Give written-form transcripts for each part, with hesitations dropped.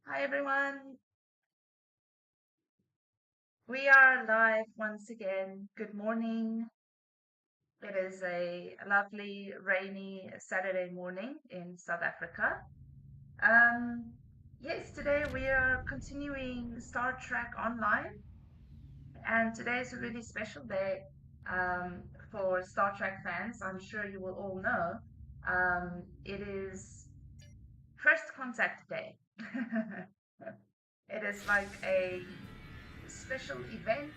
Hi everyone, we are live once again. Good morning. It is a lovely rainy Saturday morning in South Africa. Um, yes, today we are continuing Star Trek Online, and today is a really special day um, for Star Trek fans. I'm sure you will all know. It is First Contact Day. It is like a special event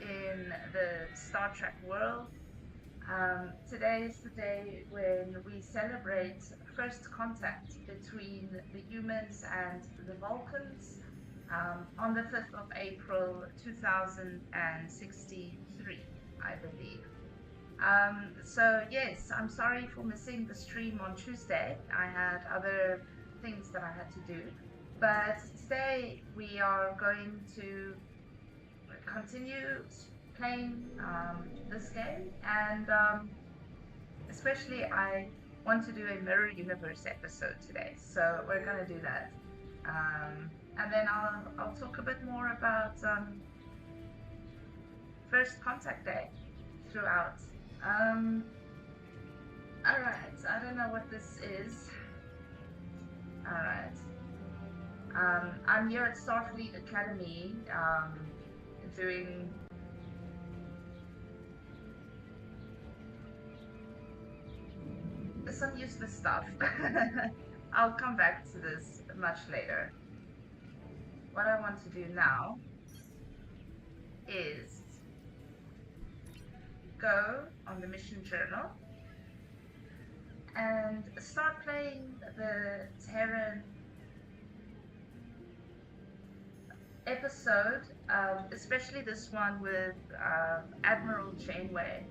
in the Star Trek world. Today is the day when we celebrate first contact between the humans and the Vulcans on the 5th of April 2063, I believe. So, yes, I'm sorry for missing the stream on Tuesday. I had other things that I had to do. But today we are going to continue playing this game, and especially I want to do a mirror universe episode today, so we're going to do that, and then I'll talk a bit more about first contact day throughout. um, all right, I don't know what this is. All right. I'm here at Starfleet Academy, doing some useless stuff. I'll come back to this much later. What I want to do now is go on the mission journal and start playing the Terran episode, especially this one with Admiral Janeway.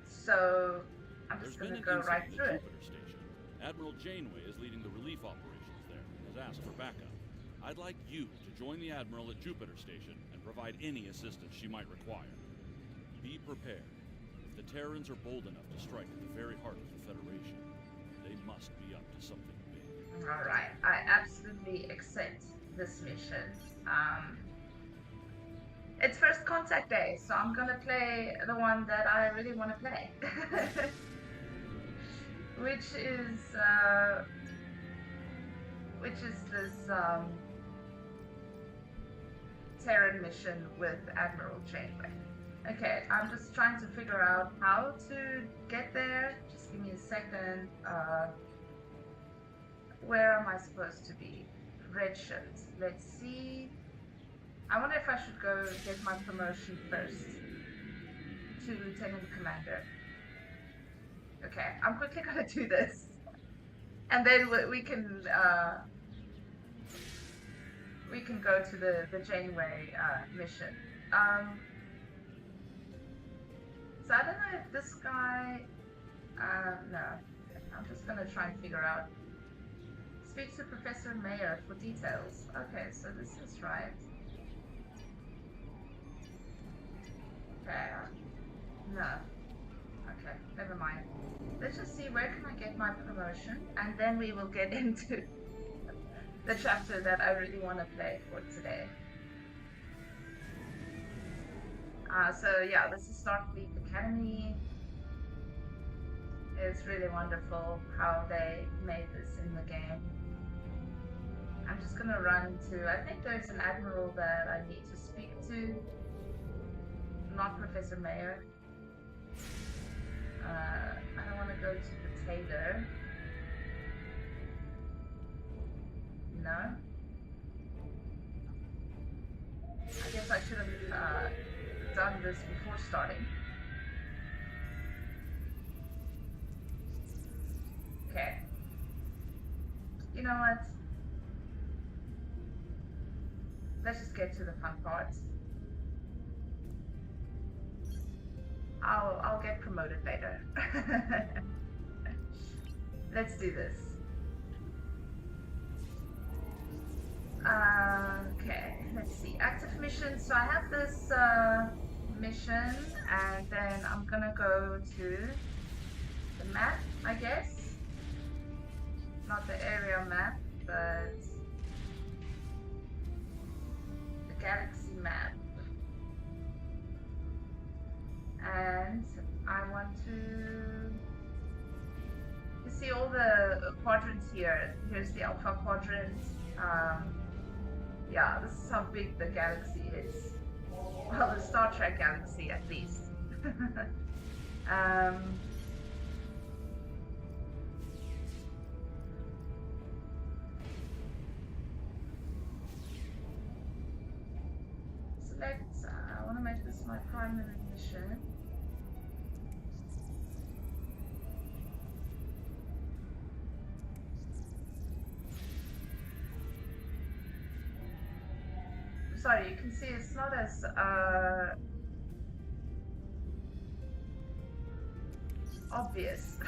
So I'm There's just been going to an go right incident through at it. Jupiter Station. Admiral Janeway is leading the relief operations there and has asked for backup. I'd like you to join the Admiral at Jupiter Station and provide any assistance she might require. Be prepared. If the Terrans are bold enough to strike at the very heart of the Federation, they must be up to something big. All right, I absolutely accept this mission. Um, it's first contact day, so I'm gonna play the one that I really want to play, which is uh, which is this Terran mission with Admiral Janeway. Okay, I'm just trying to figure out how to get there. Just give me a second. Where am I supposed to be? Redshift. Let's see. I wonder if I should go get my promotion first to Lieutenant Commander. Okay, I'm quickly gonna do this, and then we can go to the Janeway mission. Um, so I don't know if this guy. No, I'm just gonna try and figure out. Speak to Professor Mayer for details. Okay, so this is right. Okay. No. Okay, never mind. Let's just see where can I get my promotion, and then we will get into the chapter that I really want to play for today. So yeah, this is Starfleet Academy. It's really wonderful how they made this in the game. I'm just gonna run to, I think there's an admiral that I need to speak to. Not Professor Mayer. I don't want to go to the tailor. No. I guess I should have done this before starting. Okay. You know what? Let's just get to the fun part. I'll get promoted later. Let's do this. Okay, let's see. Active mission. So I have this mission, and then I'm gonna go to the map, I guess. Not the area map, but galaxy map. And I want to you see all the quadrants here. Here's the Alpha quadrant. Yeah, this is how big the galaxy is. Well, the Star Trek galaxy, at least. um, select. I want to make this my primary mission. Sorry, you can see it's not as obvious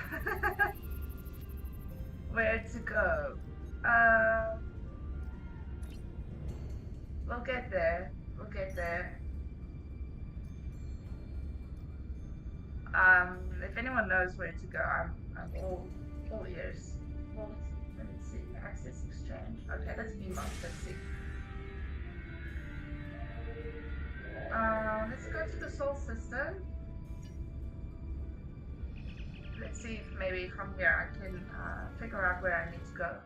where to go. We'll get there. We'll get there. If anyone knows where to go, I'm all ears. Well, let me see. Access exchange. Okay, let's beam up. Let's see. Let's go to the Sol system. Let's see if maybe from here I can figure out where I need to go.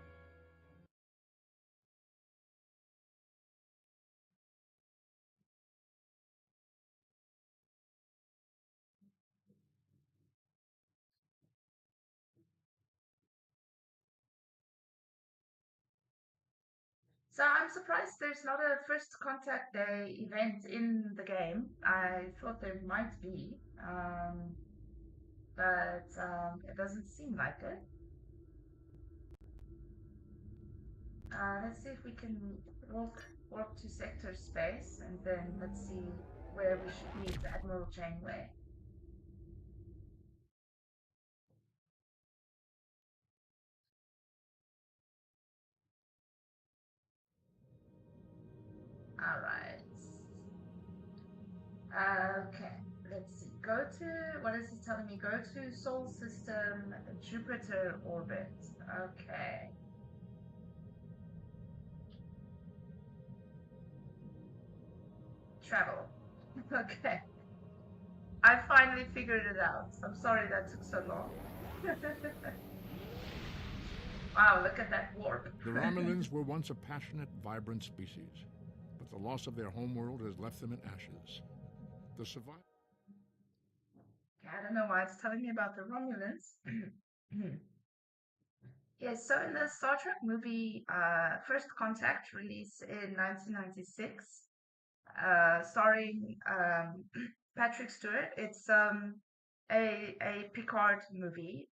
So I'm surprised there's not a first contact day event in the game. I thought there might be, but it doesn't seem like it. Let's see if we can walk to sector space, and then let's see where we should meet Admiral Janeway. All right. Okay. Let's see. Go to what is it telling me? Go to Sol system, Jupiter orbit. Okay. Travel. Okay. I finally figured it out. I'm sorry that took so long. Wow, look at that warp. The Romulans were once a passionate, vibrant species, but the loss of their homeworld has left them in ashes. The survival. I don't know why it's telling me about the Romulans. Yes, so in the Star Trek movie First Contact, released in 1996, starring Patrick Stewart, it's a Picard movie.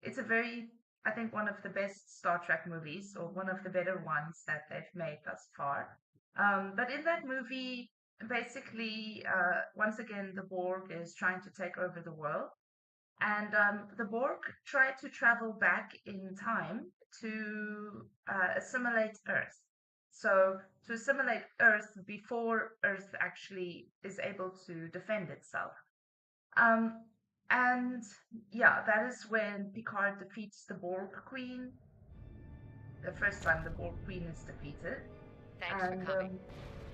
It's a very, I think, one of the best Star Trek movies, or one of the better ones that they've made thus far. But in that movie, basically, once again, the Borg is trying to take over the world. And the Borg try to travel back in time to assimilate Earth. So, to assimilate Earth before Earth actually is able to defend itself. Um, and yeah, that is when Picard defeats the Borg Queen. The first time the Borg Queen is defeated. Thanks And, for coming.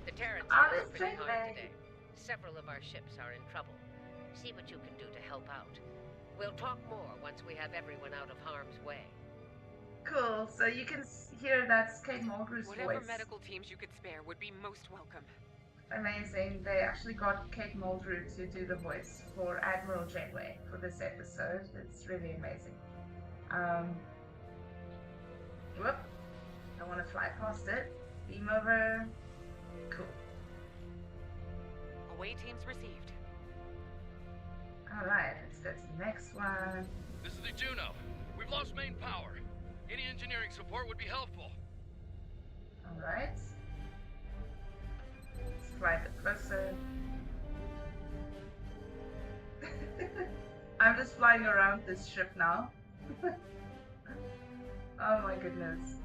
The Terrans oh, are there's pretty hard Janeway. today. Several of our ships are in trouble. See what you can do to help out. We'll talk more once we have everyone out of harm's way. Cool. So you can hear that's Kate Mulgrew's Whatever voice. medical teams you could spare would be most welcome. Amazing. They actually got Kate Mulgrew to do the voice for Admiral Janeway for this episode. It's really amazing. Whoop. I want to fly past it. Beam over. Cool. Away teams received. Alright, let's go to the next one. This is the Juno. We've lost main power. Any engineering support would be helpful. Alright. Let's fly a bit closer. I'm just flying around this ship now. Oh my goodness.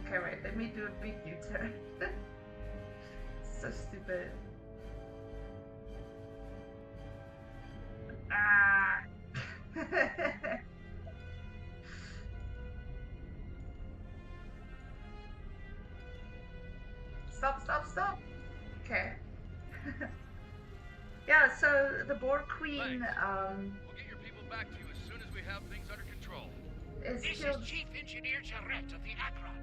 Okay, wait, let me do a big U-turn. So stupid. Ah! Stop, stop, stop. Okay. Yeah, so the Borg Queen Thanks. We'll get your people back to you as soon as we have things under control. is This killed. is Chief Engineer Jarrett of the Akron.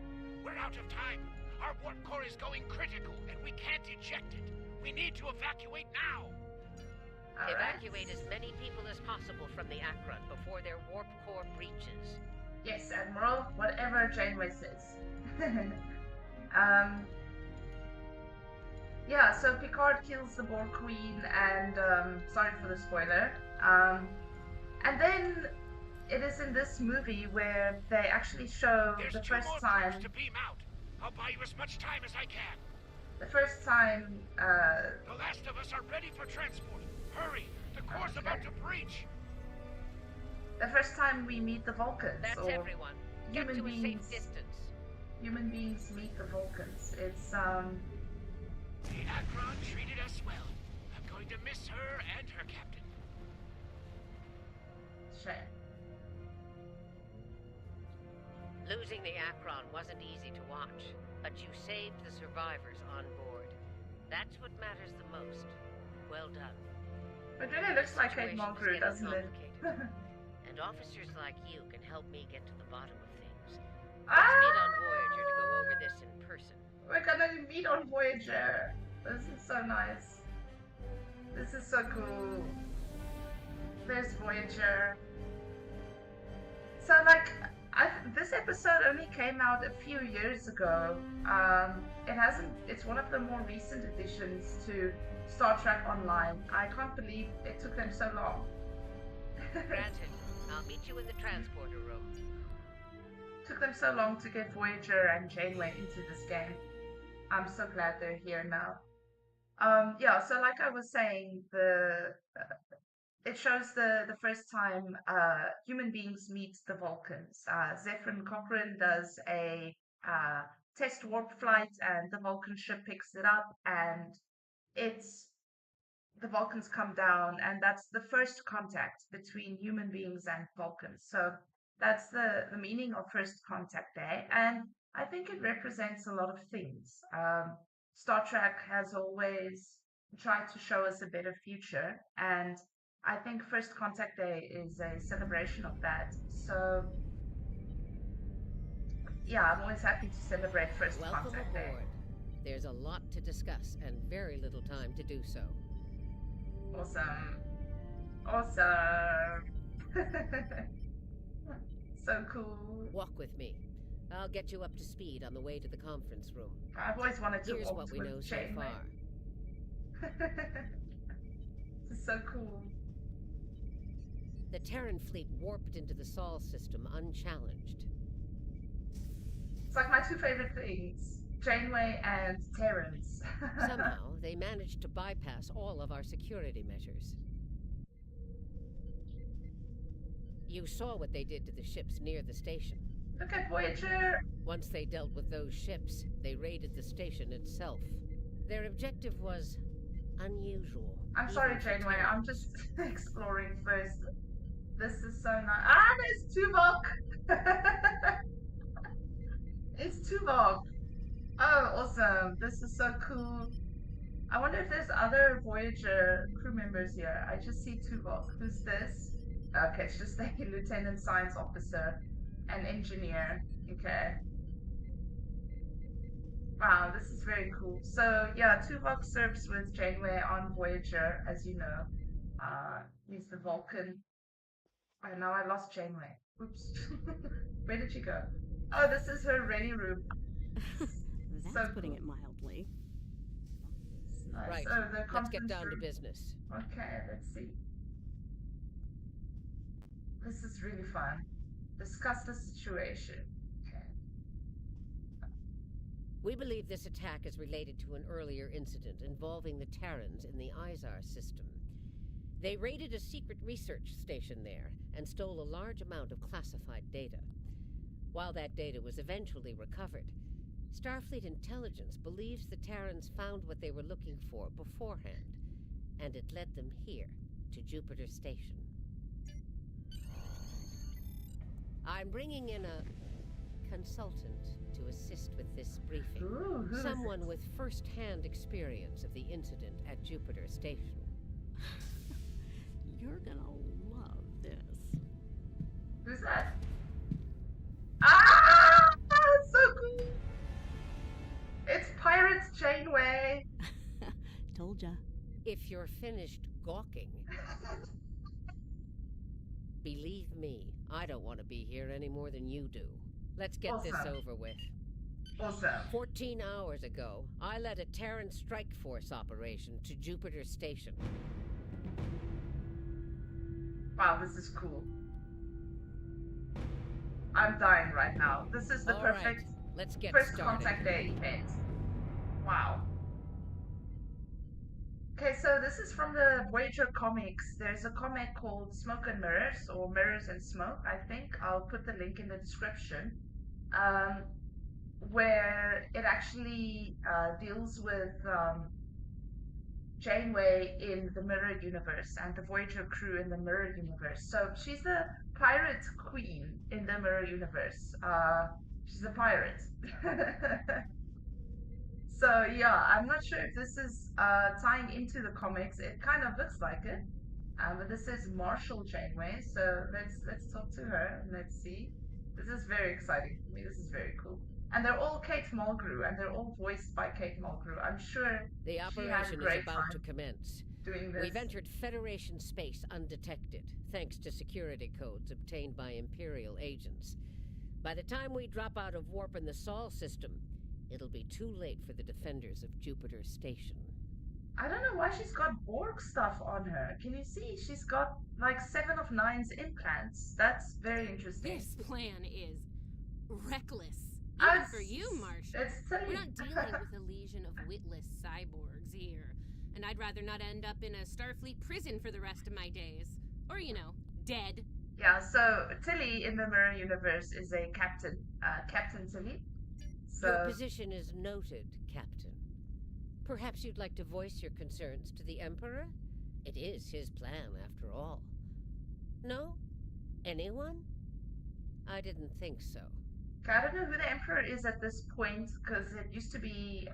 We're out of time. Our warp core is going critical, and we can't eject it. We need to evacuate now. All right. Evacuate as many people as possible from the Akron before their warp core breaches. Yes, Admiral. Whatever Janeway says. Yeah, so Picard kills the Borg Queen, and sorry for the spoiler. And then it is in this movie where they actually show There's the 2 first more time. crews to beam out. I'll buy you as much time as I can. The first time. The last of us are ready for transport. Hurry! The core's about to breach. The first time we meet the Vulcans, That's or everyone. Get human to a safe beings. distance. Human beings meet the Vulcans. It's The Akron treated us well. I'm going to miss her and her captain. shame. Losing the Akron wasn't easy to watch, but you saved the survivors on board. That's what matters the most. Well done. It really looks like Kate Situation's Mulgrew, getting doesn't it? complicated. And officers like you can help me get to the bottom of things. Let's Ah! meet on Voyager to go over this in person. We're gonna meet on Voyager. This is so nice. This is so cool. There's Voyager. So, like, this episode only came out a few years ago. It's one of the more recent additions to Star Trek Online. I can't believe it took them so long. Granted, I'll meet you in the transporter room. Took them so long to get Voyager and Janeway into this game. I'm so glad they're here now. Yeah, so like I was saying, it shows the first time human beings meet the Vulcans. Zephyrin Cochrane does a test warp flight, and the Vulcan ship picks it up, and the Vulcans come down, and that's the first contact between human beings and Vulcans. So that's the meaning of First Contact Day, and I think it represents a lot of things. Star Trek has always tried to show us a better future, and I think First Contact Day is a celebration of that. So, yeah, I'm always happy to celebrate First Welcome Contact Day. aboard. There's a lot to discuss and very little time to do so. Awesome. Awesome. So cool. Walk with me. I'll get you up to speed on the way to the conference room. I've always wanted to Here's walk what we with know so Janeway. far. This is so cool. The Terran fleet warped into the Sol system unchallenged. It's like my two favorite things, Janeway and Terrans. Somehow, they managed to bypass all of our security measures. You saw what they did to the ships near the station. Look at Voyager. Once they dealt with those ships, they raided the station itself. Their objective was unusual. I'm sorry, even for Janeway. Terrans. I'm just exploring first. This is so nice. Ah, there's Tuvok. It's Tuvok. Oh, awesome. This is so cool. I wonder if there's other Voyager crew members here. I just see Tuvok. Who's this? Okay, it's just a Lieutenant Science Officer, an engineer. Okay. Wow, this is very cool. So, yeah, Tuvok serves with Janeway on Voyager, as you know. He's the Vulcan. Oh, now I lost Janeway. Oops. Where did she go? Oh, this is her ready room. That's So putting cool. it mildly. Nice. Right, Oh, the let's conference get down to room. business. Okay, let's see. This is really fun. Discuss the situation. Okay. We believe this attack is related to an earlier incident involving the Terrans in the Izar system. They raided a secret research station there and stole a large amount of classified data. While that data was eventually recovered, Starfleet intelligence believes the Terrans found what they were looking for beforehand, and it led them here, to Jupiter Station. I'm bringing in a consultant to assist with this briefing. Ooh, who is Someone it? with first-hand experience of the incident at Jupiter Station. You're gonna love this. Who's that? Ah! So cool! It's Pirates Janeway! Told ya. If you're finished gawking, believe me, I don't want to be here any more than you do. Let's get this Awesome. over with. Awesome. 14 hours ago, I led a Terran strike force operation to Jupiter Station. Wow, this is cool. I'm dying right now. This is the All right, perfect let's get first started. contact day event. Wow. Okay, so this is from the Voyager comics. There's a comic called Smoke and Mirrors, or Mirrors and Smoke, I think. I'll put the link in the description. Where it actually deals with Janeway in the Mirror Universe and the Voyager crew in the Mirror Universe. So she's the pirate queen in the Mirror Universe. She's a pirate. So yeah, I'm not sure if this is tying into the comics. It kind of looks like it. But this is Marshal Janeway, so let's talk to her and let's see. This is very exciting for me. This is very cool. And they're all Kate Mulgrew, and they're all voiced by Kate Mulgrew. I'm sure The she had a operation is great about time to commence. doing this. We've entered Federation space undetected, thanks to security codes obtained by Imperial agents. By the time we drop out of warp in the Sol system, it'll be too late for the defenders of Jupiter Station. I don't know why she's got Borg stuff on her. Can you see? She's got like 7 of 9's implants. That's very interesting. This plan is reckless. Oh, Even for you, Marshal. It's silly. We're not dealing with a legion of witless cyborgs here. And I'd rather not end up in a Starfleet prison for the rest of my days. Or, you know, dead. Yeah, so Tilly in the Mirror Universe is a captain. Captain Tilly. So Your position is noted, Captain. Perhaps you'd like to voice your concerns to the Emperor? It is his plan, after all. No? Anyone? I didn't think so. I don't know who the Emperor is at this point, because it used to be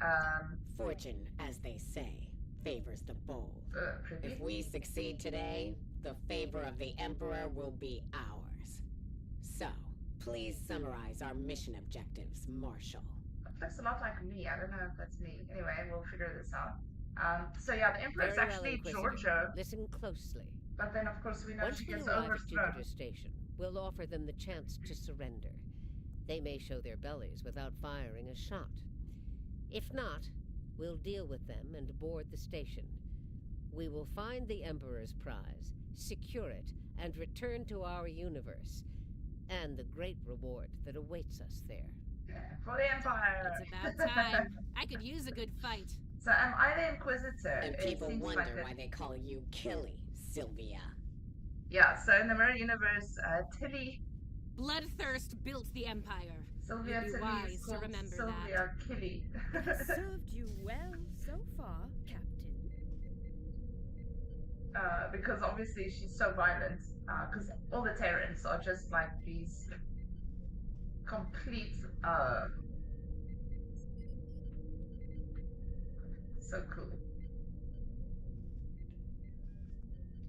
Fortune, as they say, favors the bold. Privy. If we succeed today, the favor of the Emperor will be ours. So, please summarize our mission objectives, Marshal. That looks a lot like me. I don't know if that's me. Anyway, we'll figure this out. So yeah, the Emperor is Very well, actually Inquisitor. Georgia, Listen closely. but then of course we know Once she we gets arrive at overthrown. Jupiter Station, we'll offer them the chance to surrender. They may show their bellies without firing a shot. If not, we'll deal with them and board the station. We will find the Emperor's prize, secure it, and return to our universe, and the great reward that awaits us there. For the Empire. It's about time. I could use a good fight. So am I the Inquisitor? And It people seems wonder like it. why they call you Killy, Sylvia. Yeah, so in the Mirror Universe, Tilly, Bloodthirst built the Empire. Sylvia You'd be Tilly wise is to called remember Sylvia Killy. Served you well so far, Captain. Because obviously she's so violent. Because all the Terrans are just like these complete, so cool.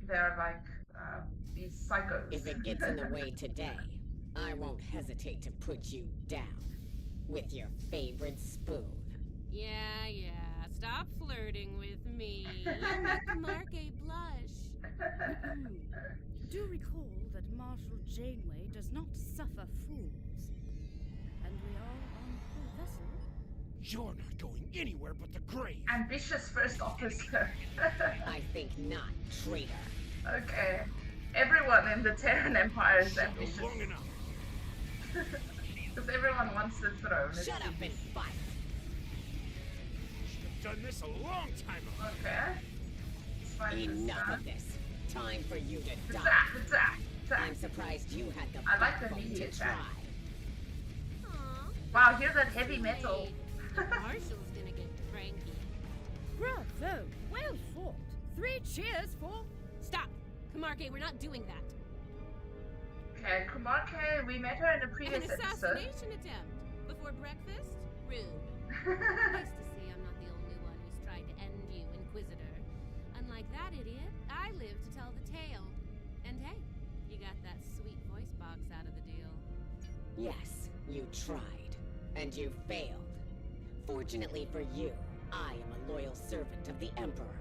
They're like these psychos. If it gets in the way today, I won't hesitate to put you down with your favorite spoon. Yeah. Stop flirting with me. You make Marque blush. Do recall that Marshal Janeway does not suffer fools. And we are on her vessel. You're not going anywhere but the grave. Ambitious first officer. I think not, traitor. Okay. Everyone in the Terran Empire is ambitious. Long enough. Because everyone wants the throne. it Shut up and seems. fight. Should have done this a long time ago. Okay. Let's find this Enough guy. of this. Time for you to die. Attack! I'm surprised you had the I like the backbone media to attack. try. Aw. Wow, hear that heavy metal. Marshal's gonna get cranky. Bravo! Well fought. 3 cheers for... Stop! Kamarke, we're not doing that. Okay, Kumarke, we met her in a previous An episode. assassination attempt before breakfast? Rude. Nice to see I'm not the only one who's tried to end you, Inquisitor. Unlike that idiot, I live to tell the tale. And hey, you got that sweet voice box out of the deal. Yes, you tried. And you failed. Fortunately for you, I am a loyal servant of the Emperor.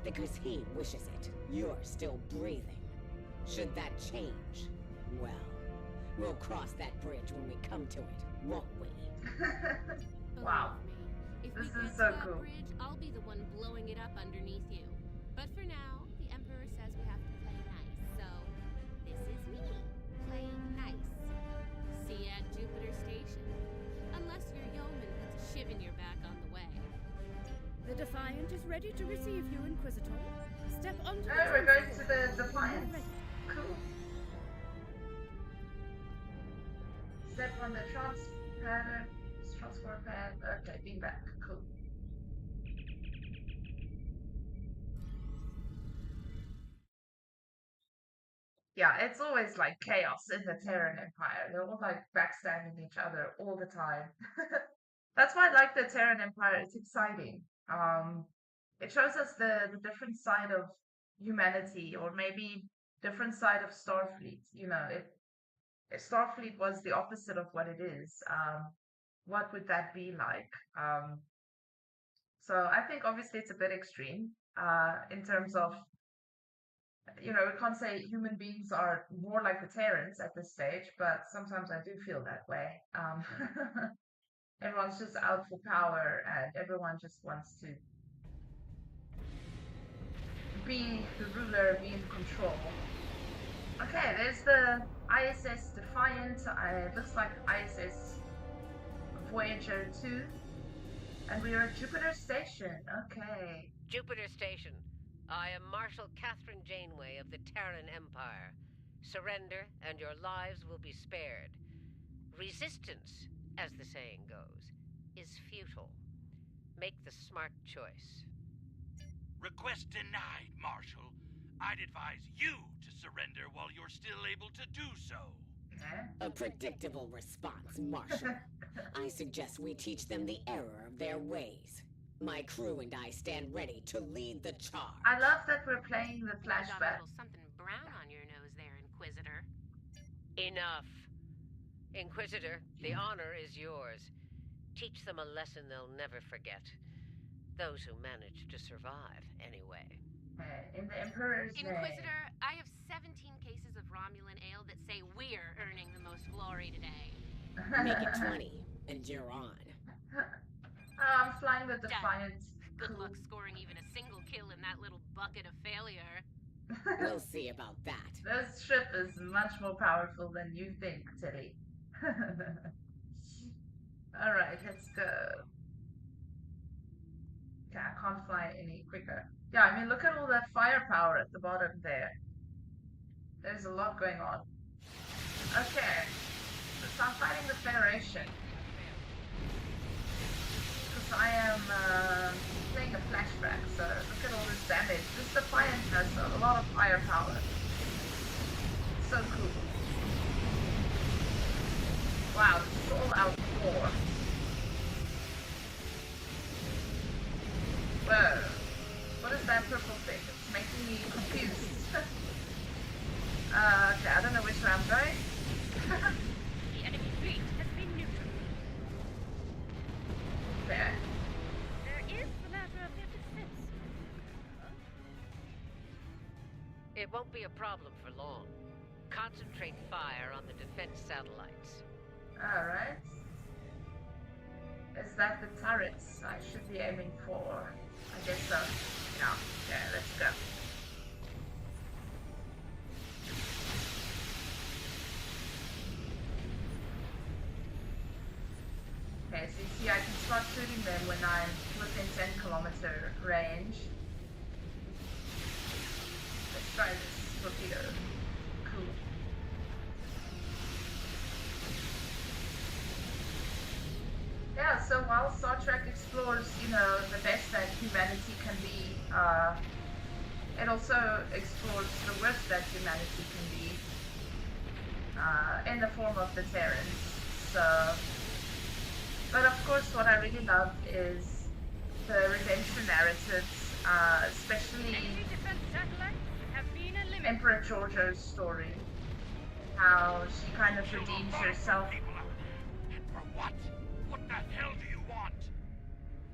Because he wishes it, you're still breathing. Should that change, well, we'll cross that bridge when we come to it, won't we? Wow. If This we is get so to that cool. bridge, I'll be the one blowing it up underneath you. But for now, the Emperor says we have to play nice, so this is me, playing nice. See you at Jupiter Station. Unless your yeoman puts a shiv in your back on the way. The Defiant is ready to receive you, Inquisitor. Step onto the Oh, we're going to transport the Defiant. when you're ready. Cool. Step on the transport pad. Okay, be back. Cool. Yeah, it's always like chaos in the Terran Empire. They're all like backstabbing each other all the time. That's why I like the Terran Empire. It's exciting. It shows us the different side of humanity, or maybe different side of Starfleet. You know, if Starfleet was the opposite of what it is, what would that be like? So I think obviously it's a bit extreme in terms of, you know, we can't say human beings are more like the Terrans at this stage, but sometimes I do feel that way. Everyone's just out for power, and everyone just wants to be the ruler, be in control. Okay, there's the ISS Defiant. It looks like ISS Voyager 2. And we are at Jupiter Station. Okay. Jupiter Station. I am Marshal Catherine Janeway of the Terran Empire. Surrender, and your lives will be spared. Resistance, as the saying goes, is futile. Make the smart choice. Request denied, Marshal. I'd advise you to surrender while you're still able to do so. A predictable response, Marshal. I suggest we teach them the error of their ways. My crew and I stand ready to lead the charge. I love that we're playing the Got a flashback. little something brown on your nose there, Inquisitor. Enough. Inquisitor, the honor is yours. Teach them a lesson they'll never forget. Those who manage to survive, anyway. In the Emperor's name. Inquisitor, I have 17 cases of Romulan ale that say we're earning the most glory today. Make it 20, and you're on. I'm flying the Defiant. Good luck scoring even a single kill in that little bucket of failure. We'll see about that. This ship is much more powerful than you think, Tilly. Alright, let's go. Okay, I can't fly any quicker. Yeah, I mean, look at all that firepower at the bottom there. There's a lot going on. Okay, so I'm fighting the Federation. Because I am playing a flashback, so look at all this damage. This Defiant has a lot of firepower. So cool. Wow, this is all out war. Whoa. What is that purple thing? It's making me confused. Okay, I don't know which way I'm going. The enemy fleet has been neutralized. Okay. There is the matter of their defense. It won't be a problem for long. Concentrate fire on the defense satellites. Alright. Is that the turrets I should be aiming for? I guess so. Yeah. Okay, let's go. Okay, so you see I can start shooting them when I'm within 10-kilometer range. Let's try this torpedo. Cool. Yeah, so while Star Trek explores, you know, the best that humanity can be, it also explores the worst that humanity can be. in the form of the Terrans. So, but of course, what I really love is the redemption narratives, especially Enemy defense satellites have been eliminated. Emperor Georgia's story, how she kind of redeems herself. People out there. And for what? What the hell do you want?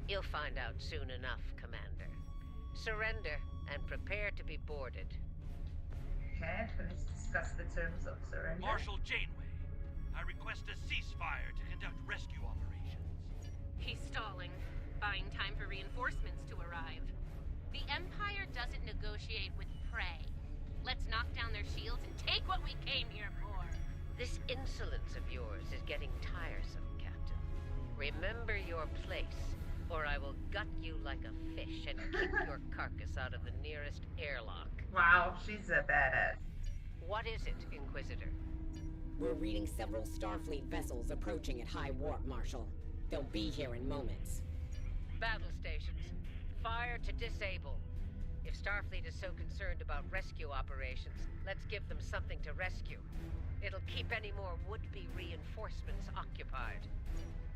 You'll find out soon enough, Commander. Surrender and prepare to be boarded. Okay, let's discuss the terms of surrender. Marshal Janeway, I request a ceasefire to conduct rescue operations. He's stalling, buying time for reinforcements to arrive. The Empire doesn't negotiate with prey. Let's knock down their shields and take what we came here for. This insolence of yours is getting tiresome, Captain. Remember your place, or I will gut you like a fish and keep your carcass out of the nearest airlock. Wow, she's a badass. What is it, Inquisitor? We're reading several Starfleet vessels approaching at high warp, Marshal. They'll be here in moments. Battle stations. Fire to disable. If Starfleet is so concerned about rescue operations, let's give them something to rescue. It'll keep any more would-be reinforcements occupied.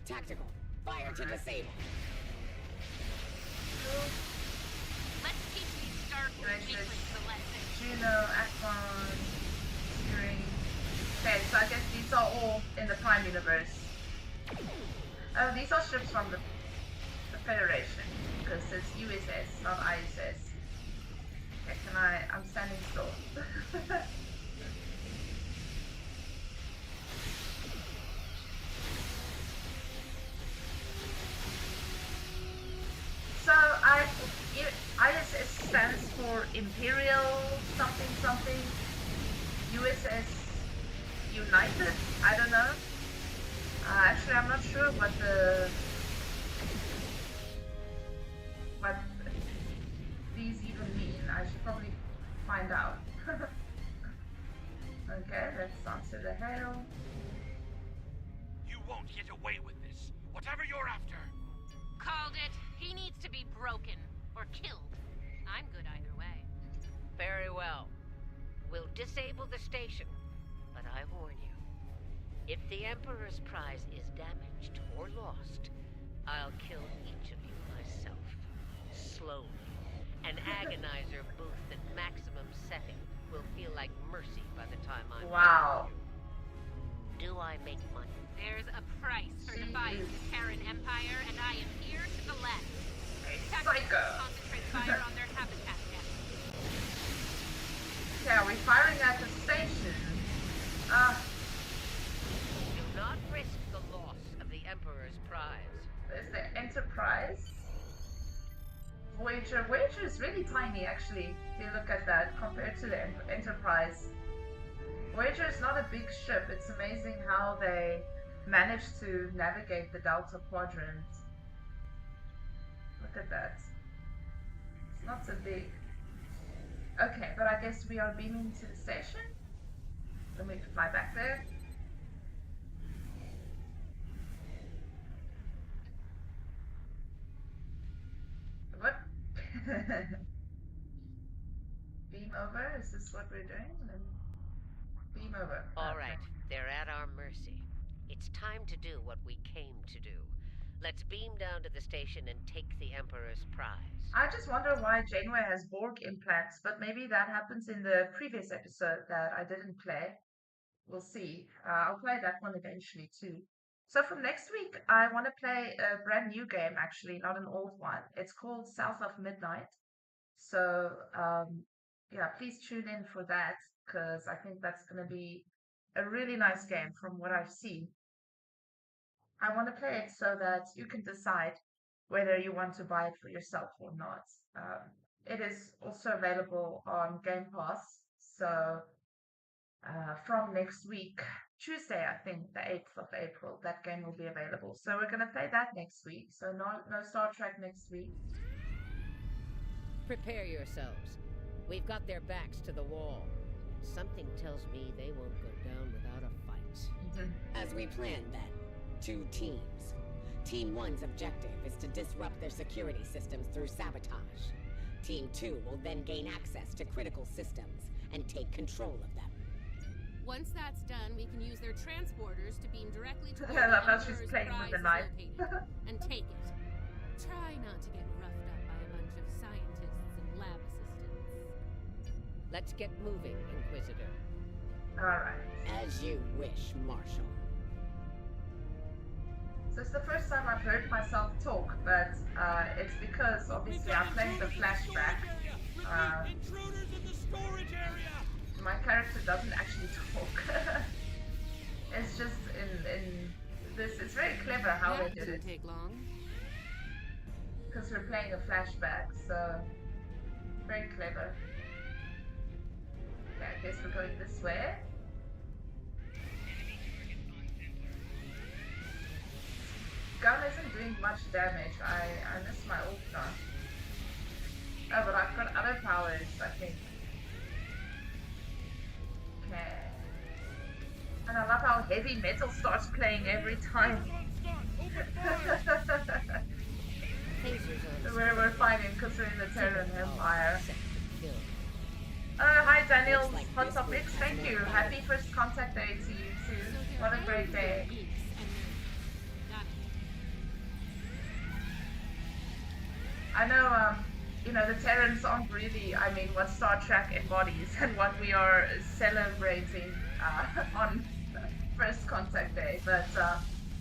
Tactical. Fire to disable. Let's teach these Starfleet weaklings a lesson. Juno, Akron, Steering. Okay, so I guess these are all in the Prime Universe. Oh, these are ships from the Federation, because it's USS, not ISS. Okay, I'm standing still. So ISS stands for Imperial something something. USS United? I don't know. Actually, I'm not sure what these even mean. I should probably find out. Okay, let's answer the hail. You won't get away with this. Whatever you're after. Called it. He needs to be broken or killed. I'm good either way. Very well. We'll disable the station, but I warn you. If the Emperor's prize is damaged or lost, I'll kill each of you myself. Slowly. An agonizer booth at maximum setting will feel like mercy by the time I'm Wow. done with you. Do I make money? There's a price for defying the Terran Empire, and I am here to the left. Psycho. Concentrate fire on their habitat net. Yeah, we're firing at the station. Do not risk the loss of the Emperor's prize. There's the Enterprise. Voyager. Voyager is really tiny, actually, if you look at that, compared to the Enterprise. Voyager is not a big ship. It's amazing how they managed to navigate the Delta Quadrant. Look at that. It's not so big. Okay, but I guess we are beaming to the station. Then we can fly back there. What? Beam over? Is this what we're doing? Then beam over. All right, they're at our mercy. It's time to do what we came to do. Let's beam down to the station and take the Emperor's prize. I just wonder why Janeway has Borg implants, but maybe that happens in the previous episode that I didn't play. We'll see. I'll play that one eventually too. So from next week, I want to play a brand new game, actually, not an old one. It's called South of Midnight. So, yeah, please tune in for that, because I think that's going to be a really nice game from what I've seen. I want to play it so that you can decide whether you want to buy it for yourself or not. It is also available on Game Pass. So from next week, Tuesday, I think, the 8th of April, that game will be available. So we're going to play that next week. So no Star Trek next week. Prepare yourselves. We've got their backs to the wall. Something tells me they won't go down without a fight. As we planned, then. 2 teams. Team 1's objective is to disrupt their security systems through sabotage. Team 2 will then gain access to critical systems and take control of them. Once that's done, we can use their transporters to beam directly to I where love the how she's Emperor's playing with prize the is knife. located, and take it. Try not to get roughed up by a bunch of scientists and lab assistants. Let's get moving, Inquisitor. Alright. As you wish, Marshal. So it's the first time I've heard myself talk, but it's because obviously I'm playing the flashback. Intruders in the storage area! My character doesn't actually talk. It's just in this. It's very clever how That they did didn't it take long. because we're playing a flashback, so very clever. Okay, I guess we're going this way. Gun isn't doing much damage. I missed my ult gun. Oh, but I've got other powers, I think. Okay. And I love how heavy metal starts playing every time. Where we're fighting because we're in the Terran Empire. Hi Daniel, Hot Topics, thank you. Happy first contact day to you too. What a great day. I know, you know, the Terrans aren't really, I mean, what Star Trek embodies and what we are celebrating on First Contact Day. But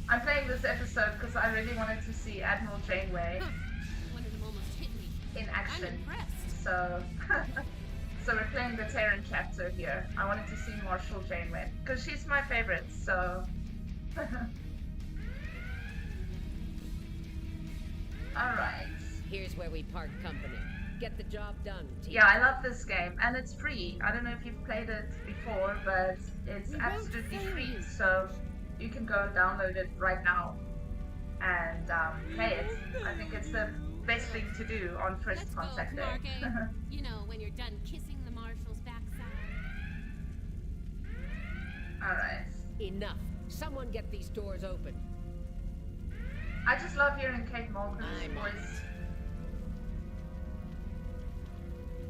I'm playing this episode because I really wanted to see Admiral Janeway in action. So, so we're playing the Terran chapter here. I wanted to see Marshal Janeway because she's my favorite. So. All right. Here's where we part company. Get the job done, team. Yeah, I love this game, and it's free. I don't know if you've played it before, but it's absolutely free, so you can go download it right now and play it. I think it's the best thing to do on First Contact Day. You know, when you're done kissing the Marshal's backside. Alright. Enough. Someone get these doors open. I just love hearing Kate Mulgren's voice.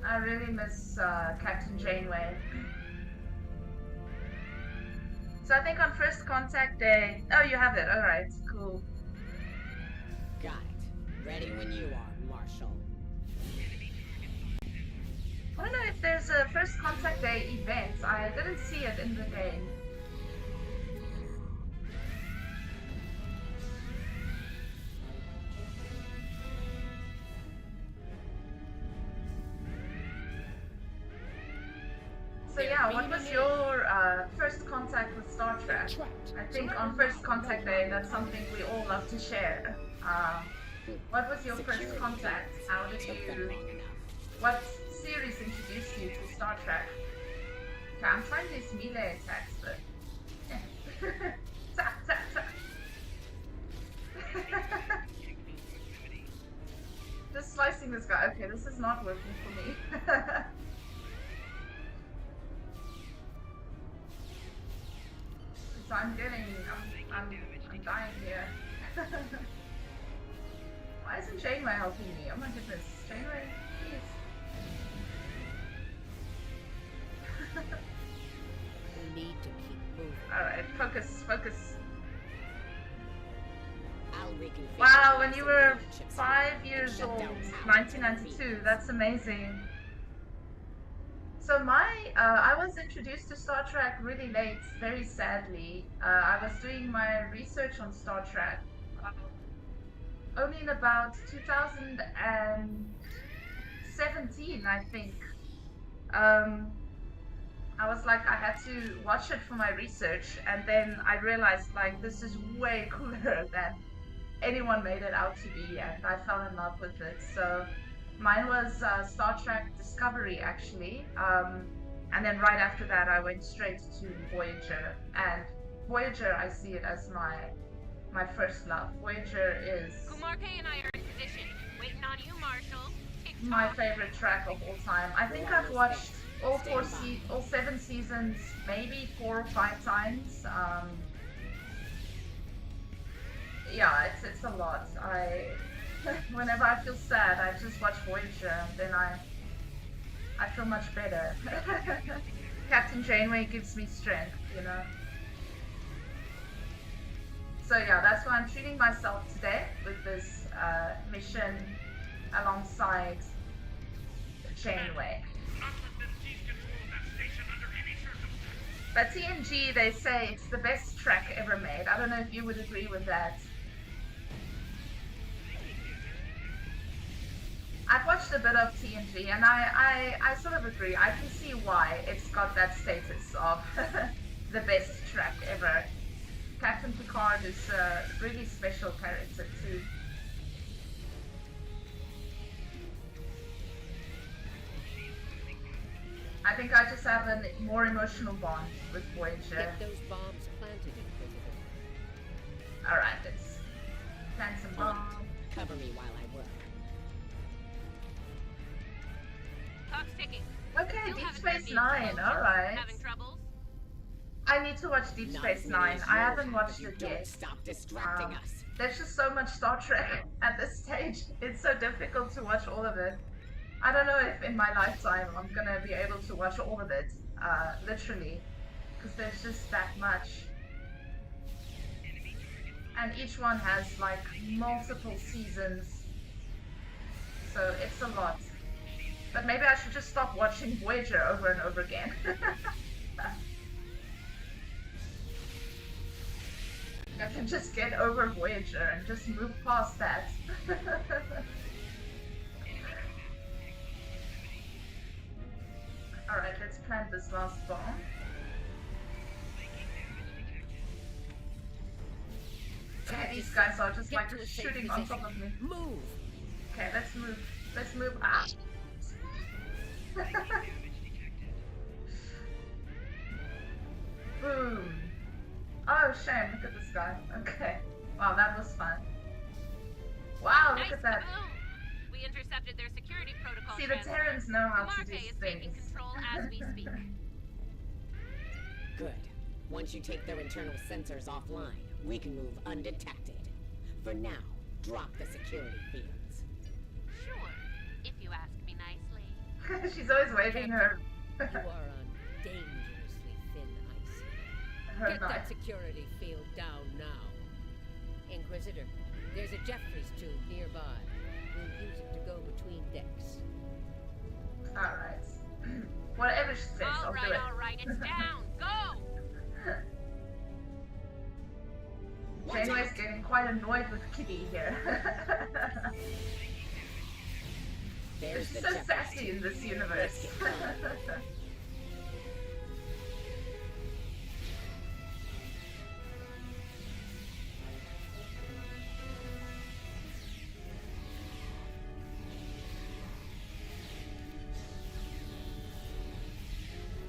I really miss Captain Janeway. So I think on First Contact Day... Oh, you have it. Alright, cool. Got it. Ready when you are, Marshal. I don't know if there's a First Contact Day event. I didn't see it in the game. So yeah, what was your first contact with Star Trek? I think on First Contact Day, that's something we all love to share. What was your first contact? How did you... What series introduced you to Star Trek? Okay, I'm trying these melee attacks, but... tap, tap, tap. Just slicing this guy. Okay, this is not working for me. So I'm dying here. Why isn't Janeway helping me? Oh my goodness, Janeway, please. We need to keep moving. Alright, focus, focus. I'll reconfigure. Wow, when you were 5 years old, 1992, that's amazing. So I was introduced to Star Trek really late, very sadly. I was doing my research on Star Trek only in about 2017, I think. I was like, I had to watch it for my research, and then I realized, like, this is way cooler than anyone made it out to be, and I fell in love with it. So mine was Star Trek Discovery, actually. And then right after that, I went straight to Voyager. And Voyager, I see it as my first love. Voyager is Kumarke and I are in position, waiting on you, Marshal. my favorite track of all time. I think I've watched all 7 seasons, maybe 4 or 5 times. Yeah, it's a lot. Whenever I feel sad, I just watch Voyager, and then I feel much better. Captain Janeway gives me strength. you know. So yeah, that's why I'm treating myself today with this mission alongside Janeway. But TNG, they say it's the best track ever made. I don't know if you would agree with that. I've watched a bit of TNG and I sort of agree. I can see why it's got that status of the best track ever. Captain Picard is a really special character too. I think I just have a more emotional bond with Voyager. Get those bombs planted, Inquisitor. Alright, let's plant some bombs. Cover me while I work. Clock's ticking. Okay, Still Deep haven't heard Space the Nine, explosion. alright. Having troubles? I need to watch Deep Space Nine. I haven't watched it Don't yet. stop distracting us. There's just so much Star Trek at this stage. It's so difficult to watch all of it. I don't know if in my lifetime I'm gonna be able to watch all of it, literally, because there's just that much. And each one has like multiple seasons, so it's a lot. But maybe I should just stop watching Voyager over and over again. I can just get over Voyager and just move past that. Alright, let's plant this last bomb. Okay, these guys are just like shooting on top of me. Move! Okay, let's move. Let's move. Ah! Boom! Oh, shame. Look at this guy. Okay. Wow, that was fun. Wow, look at that. Kaboom. We intercepted their security protocol. See, the Terrans know how to do Marshal is taking things. control as we speak. Good. Once you take their internal sensors offline, we can move undetected. For now, drop the security fields. Sure, if you ask me nicely. She's always waving her. You are on dangerously thin ice. Her Get that knife. security field down now. Inquisitor, there's a Jeffries tube nearby. We'll use it to go between decks. Alright. Whatever she says, I'll do it. All right, it's down. Go! Janeway's getting quite annoyed with Kitty here. There's She's the so Jeffries sassy tube. in this universe.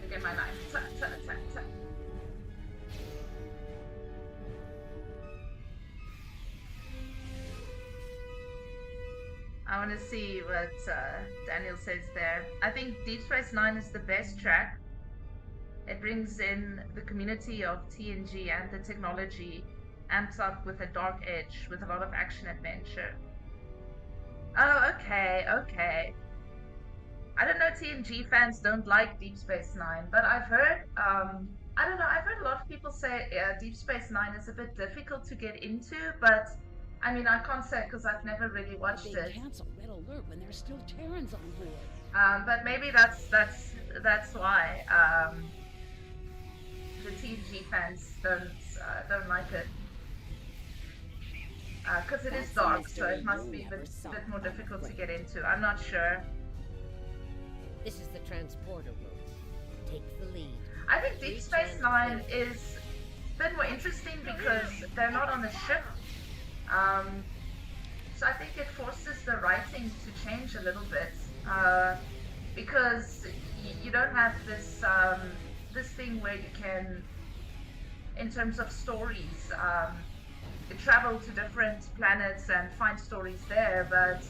Look at my knife. Tap, tap, tap, tap. I want to see what Daniel says there. I think Deep Space Nine is the best track. It brings in the community of TNG and the technology, amps up with a dark edge, with a lot of action adventure. Oh, okay, okay. I don't know, TNG fans don't like Deep Space Nine, but I've heard, I don't know, I've heard a lot of people say Deep Space Nine is a bit difficult to get into, but I mean, I can't say because I've never really watched They it. cancel Red Alert when there's still Terrans on board. But maybe that's why the TNG fans don't like it. Because it is That's a dark, so mystery it must you be a never bit solved, more I'm difficult to afraid. get into. I'm not sure. This is the transporter room. Take the lead. I think Deep Reach Space and Nine lift. is a bit more interesting because they're not on a ship. So I think it forces the writing to change a little bit because you don't have this this thing where you can, in terms of stories, you travel to different planets and find stories there, but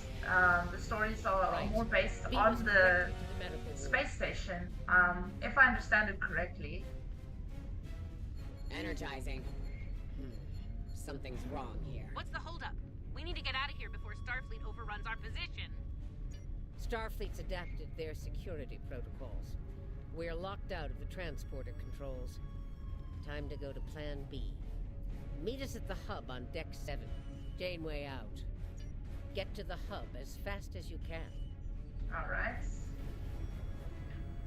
the stories are more based Beam on us the directly to the medical room. space station, if I understand it correctly. Energizing. Something's wrong here. What's the holdup? We need to get out of here before Starfleet overruns our position. Starfleet's adapted their security protocols. We're locked out of the transporter controls. Time to go to Plan B. Meet us at the hub on Deck 7. Janeway out. Get to the hub as fast as you can. Alright.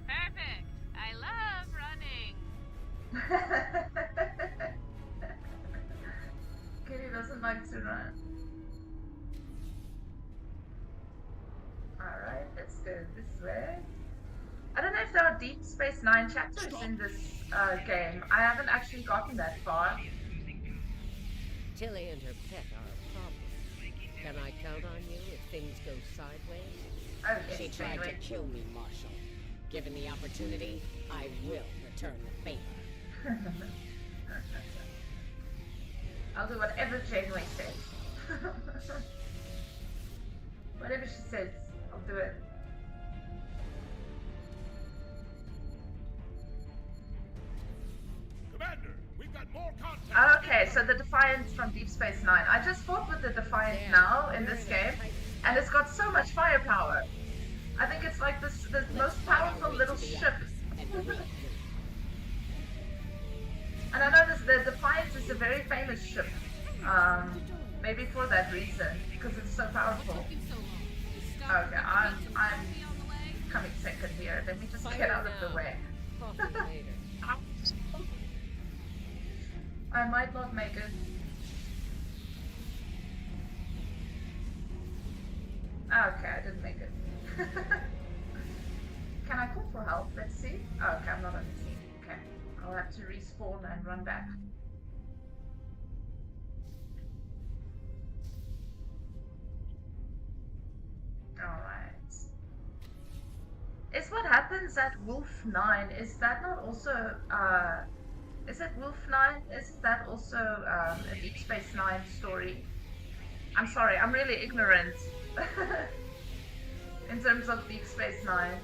Perfect. I love running. Kitty doesn't like to run. Alright, let's go this way. I don't know if there are Deep Space Nine chapters in this game. I haven't actually gotten that far. Tilly and her pet are a problem. Can I count on you if things go sideways? Oh, yes, She tried to kill me, Marshal. Given the opportunity, I will return the favor. I'll do whatever Janeway says. Whatever she says, I'll do it. Commander, we've got more contact. Okay, so the Defiant from Deep Space Nine. I just fought with the Defiant now in this game, and it's got so much firepower. I think it's like the most powerful little ship. And I know the Defiant is a very famous ship. Maybe for that reason, because it's so powerful. Okay, I'm coming second here. Let me just get out of the way. I might not make it. Okay, I didn't make it. Can I call for help? Let's see. Okay, I'm not on the team. Okay, I'll have to respawn and run back. Alright. Is what happens at Wolf 9, is that not also, is it Wolf 9? Isn't that also a Deep Space Nine story? I'm sorry, I'm really ignorant in terms of Deep Space Nine.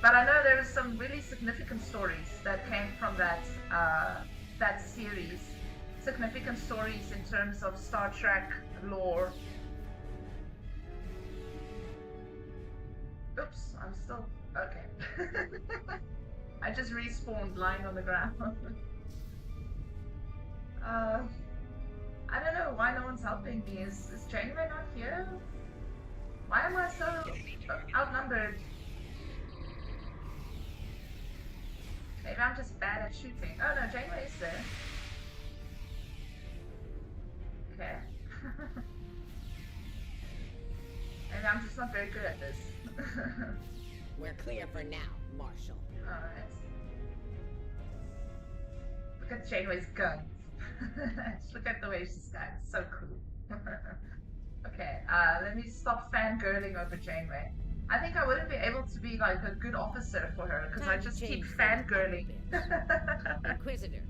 But I know there are some really significant stories that came from that that series. Significant stories in terms of Star Trek lore. Oops, I'm still... okay. I just respawned lying on the ground. I don't know why no one's helping me. Is Janeway not here? Why am I so outnumbered? Maybe I'm just bad at shooting. Oh no, Janeway is there. Okay. Maybe I'm just not very good at this. We're clear for now, Marshal. Alright. Look at Janeway's guns. Look at the way she's got. It's so cool. Okay, let me stop fangirling over Janeway. I think I wouldn't be able to be like a good officer for her because I just keep fangirling. Inquisitor,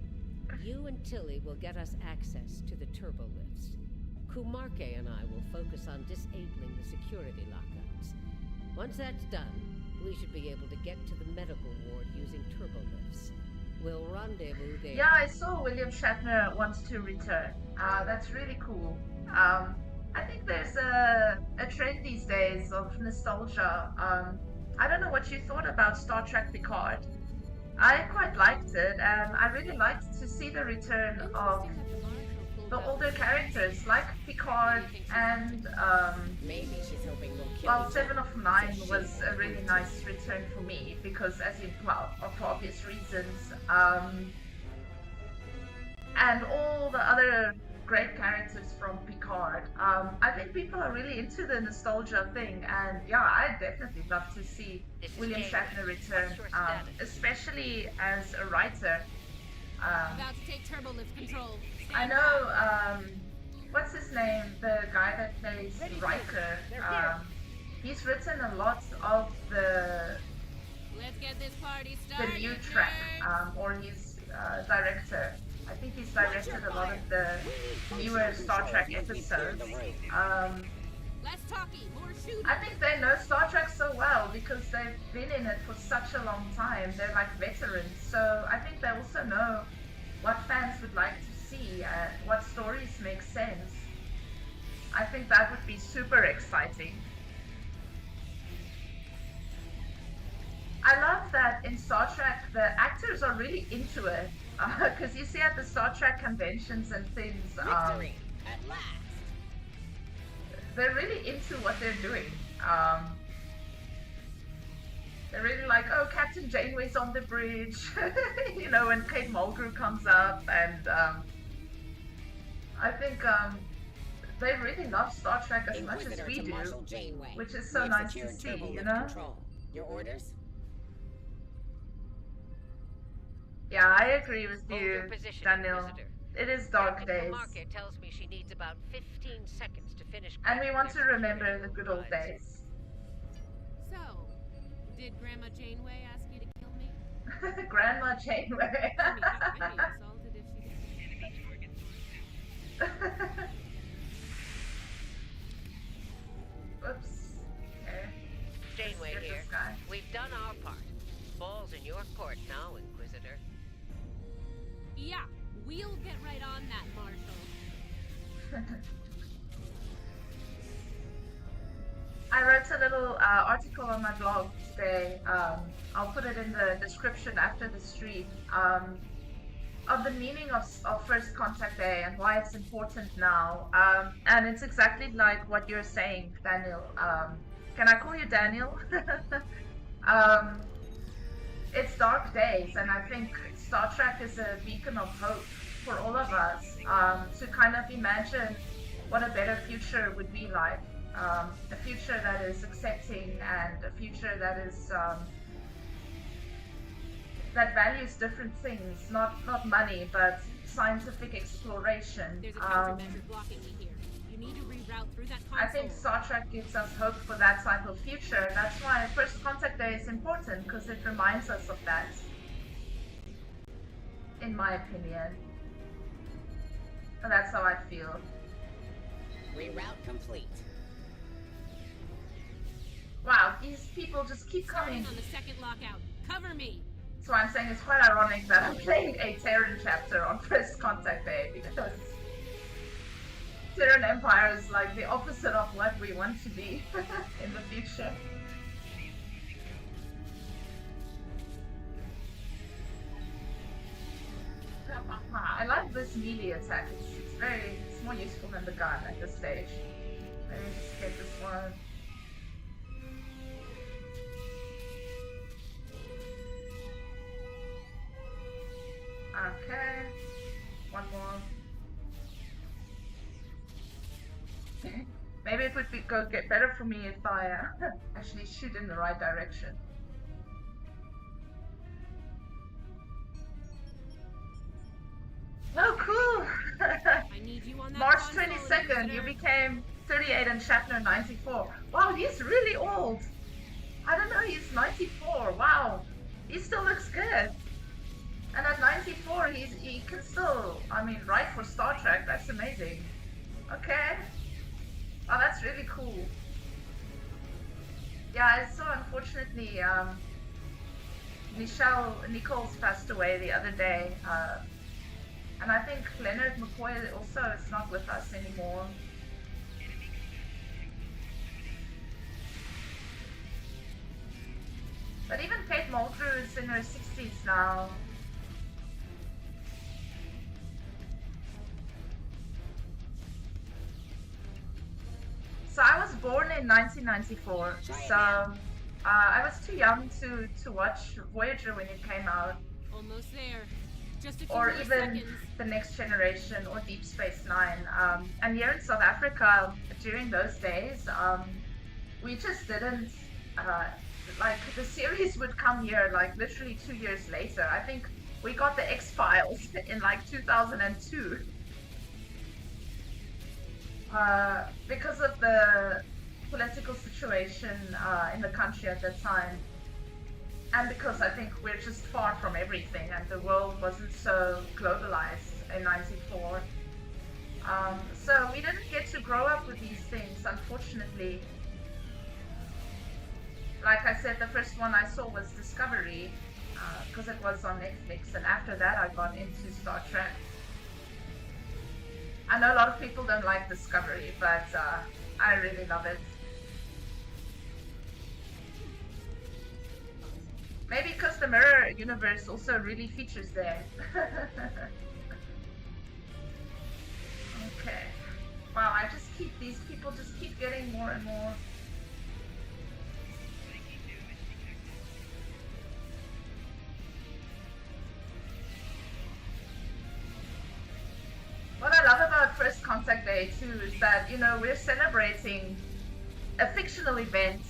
you and Tilly will get us access to the turbo lifts. Kumarke and I will focus on disabling the security lockouts. Once that's done, we should be able to get to the medical ward using turbo lifts. We'll rendezvous there. Yeah, I saw William Shatner wants to return. That's really cool. I think there's a trend these days of nostalgia. I don't know what you thought about Star Trek Picard. I quite liked it, and I really liked to see the return of the older characters like Picard and maybe she's hoping we'll kill well, 7 of 9 was a really nice return for me because, as you well, for obvious reasons, and all the other great characters from Picard. I think people are really into the nostalgia thing, and yeah, I'd definitely love to see William Shatner return, especially as a writer. About to take turbo lift control. I know, what's his name? The guy that plays Riker. He's written a lot of the Let's get this party started. new track, or he's director. I think he's directed a lot of the newer Star Trek episodes. Less talky, more shooting. I think they know Star Trek so well because they've been in it for such a long time. They're like veterans, so I think they also know what fans would like to see, what stories make sense. I think that would be super exciting. I love love that in Star Trek the actors are really into it. Because you see at the Star Trek conventions and things, Victory at last. They're really into what they're doing. They're really like, oh, Captain Janeway's on the bridge, you know, when Kate Mulgrew comes up, and I think they really love Star Trek as much as we do, which is so nice to see, you know? Your orders? Yeah, I agree with Hold you, your position, Daniel. Inquisitor. It is dark Captain days. Kamarka tells me she needs about 15 seconds to finish. And we want to cracking remember their the good old security days. So, did Grandma Janeway ask you to kill me? Grandma Janeway. I mean, I'd be insulted if she did. Oops. Okay. Janeway Let's get here. this guy. We've done our part. Ball's in your court now, Inquisitor. Yeah, we'll get right on that, Marshal. I wrote a little article on my blog today. I'll put it in the description after the stream. Of the meaning of First Contact Day and why it's important now. And it's exactly like what you're saying, Daniel. Can I call you Daniel? It's dark days, and I think Star Trek is a beacon of hope for all of us, to kind of imagine what a better future would be like. A future that is accepting, and a future that is that values different things, not money, but scientific exploration. There's a countermeasure blocking me here. You need to reroute through that console. I think Star Trek gives us hope for that type of future. That's why First Contact Day is important, because it reminds us of that. In my opinion. And that's how I feel. Reroute complete. Wow, these people just keep coming. Starting on the second lockout. Cover me. So I'm saying it's quite ironic that I'm playing a Terran chapter on First Contact Day, because Terran Empire is like the opposite of what we want to be in the future. I like this melee attack. It's more useful than the gun at this stage. Let me just get this one. Okay, one more. Maybe it would get better for me if I actually shoot in the right direction. Oh, cool! I need you on that March console, 22nd, you Inquisitor. became 38 and Shatner 94. Wow, he's really old. I don't know, he's 94. Wow, he still looks good. And at 94, he can still, I mean, write for Star Trek. That's amazing. Okay. Oh, that's really cool. Yeah, so unfortunately, Nichols passed away the other day. And I think Leonard McCoy also is not with us anymore. But even Kate Mulgrew is in her 60s now. So I was born in 1994, so I was too young to watch Voyager when it came out, Almost there. Just a few or more even seconds. The Next Generation or Deep Space Nine. And here in South Africa, during those days, we just didn't, like, the series would come here like literally 2 years later. I think we got the X-Files in like 2002. Because of the political situation in the country at that time, and because I think we're just far from everything, and the world wasn't so globalized in '94. So we didn't get to grow up with these things, unfortunately. Like I said, the first one I saw was Discovery, because it was on Netflix, and after that I got into Star Trek. I know a lot of people don't like Discovery, but I really love it. Maybe because the mirror universe also really features there. Okay. Wow, these people just keep getting more and more. What I love about First Contact Day too is that, you know, we're celebrating a fictional event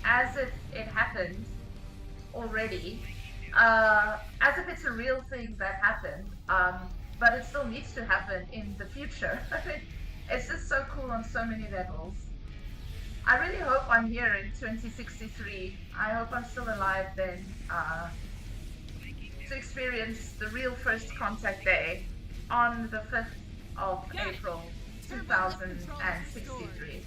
as if it happened already, as if it's a real thing that happened, but it still needs to happen in the future. It's just so cool on so many levels. I really hope I'm here in 2063. I hope I'm still alive then, to experience the real First Contact Day on the 5th of April 2063.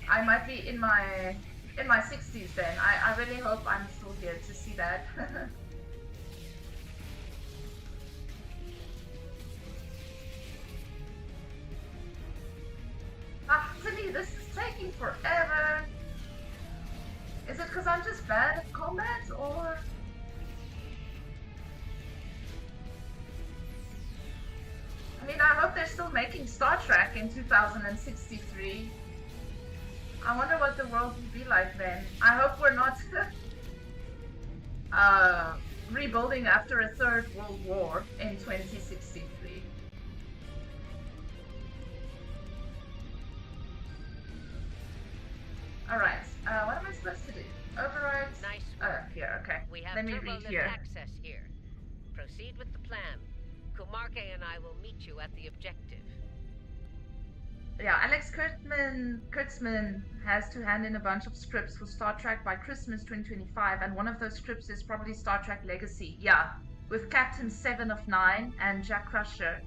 I might be in my 60s then. I really hope I'm still here to see that. Timmy, this is taking forever. Is it because I'm just bad at combat, or? I mean, I hope they're still making Star Trek in 2063. I wonder what the world will be like then. I hope we're not rebuilding after a third world war in 2063. Alright, what am I supposed to do? Override? Nice Oh, work. here, okay. We have Let me turbo read lift here. access here. Proceed with the plan. Kumarke and I will meet you at the objective. Yeah, Alex Kurtzman has to hand in a bunch of scripts for Star Trek by Christmas 2025, and one of those scripts is probably Star Trek Legacy. Yeah, with Captain 7 of 9 and Jack Crusher.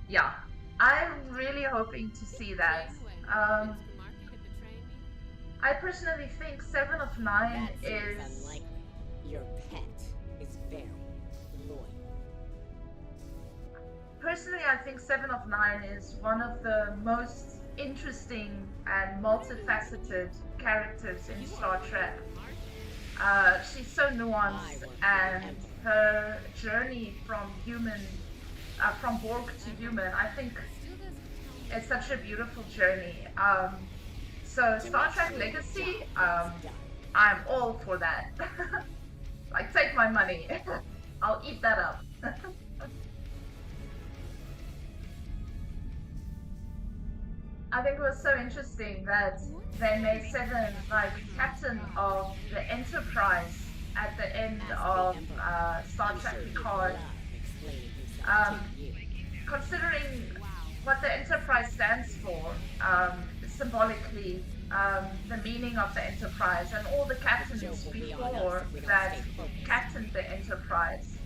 Yeah, I'm really hoping to see that. I personally think 7 of 9 is... unlikely. Your pet is very loyal. Personally, I think 7 of 9 is one of the most interesting and multifaceted characters in Star Trek. She's so nuanced, and her journey from Borg to human, I think it's such a beautiful journey. So Star Trek Legacy, I'm all for that. Like, take my money. I'll eat that up. I think it was so interesting that they made 7 like captain of the Enterprise at the end of Star Trek Picard. Considering what the Enterprise stands for, symbolically, the meaning of the Enterprise, and all the captains before that captained the Enterprise.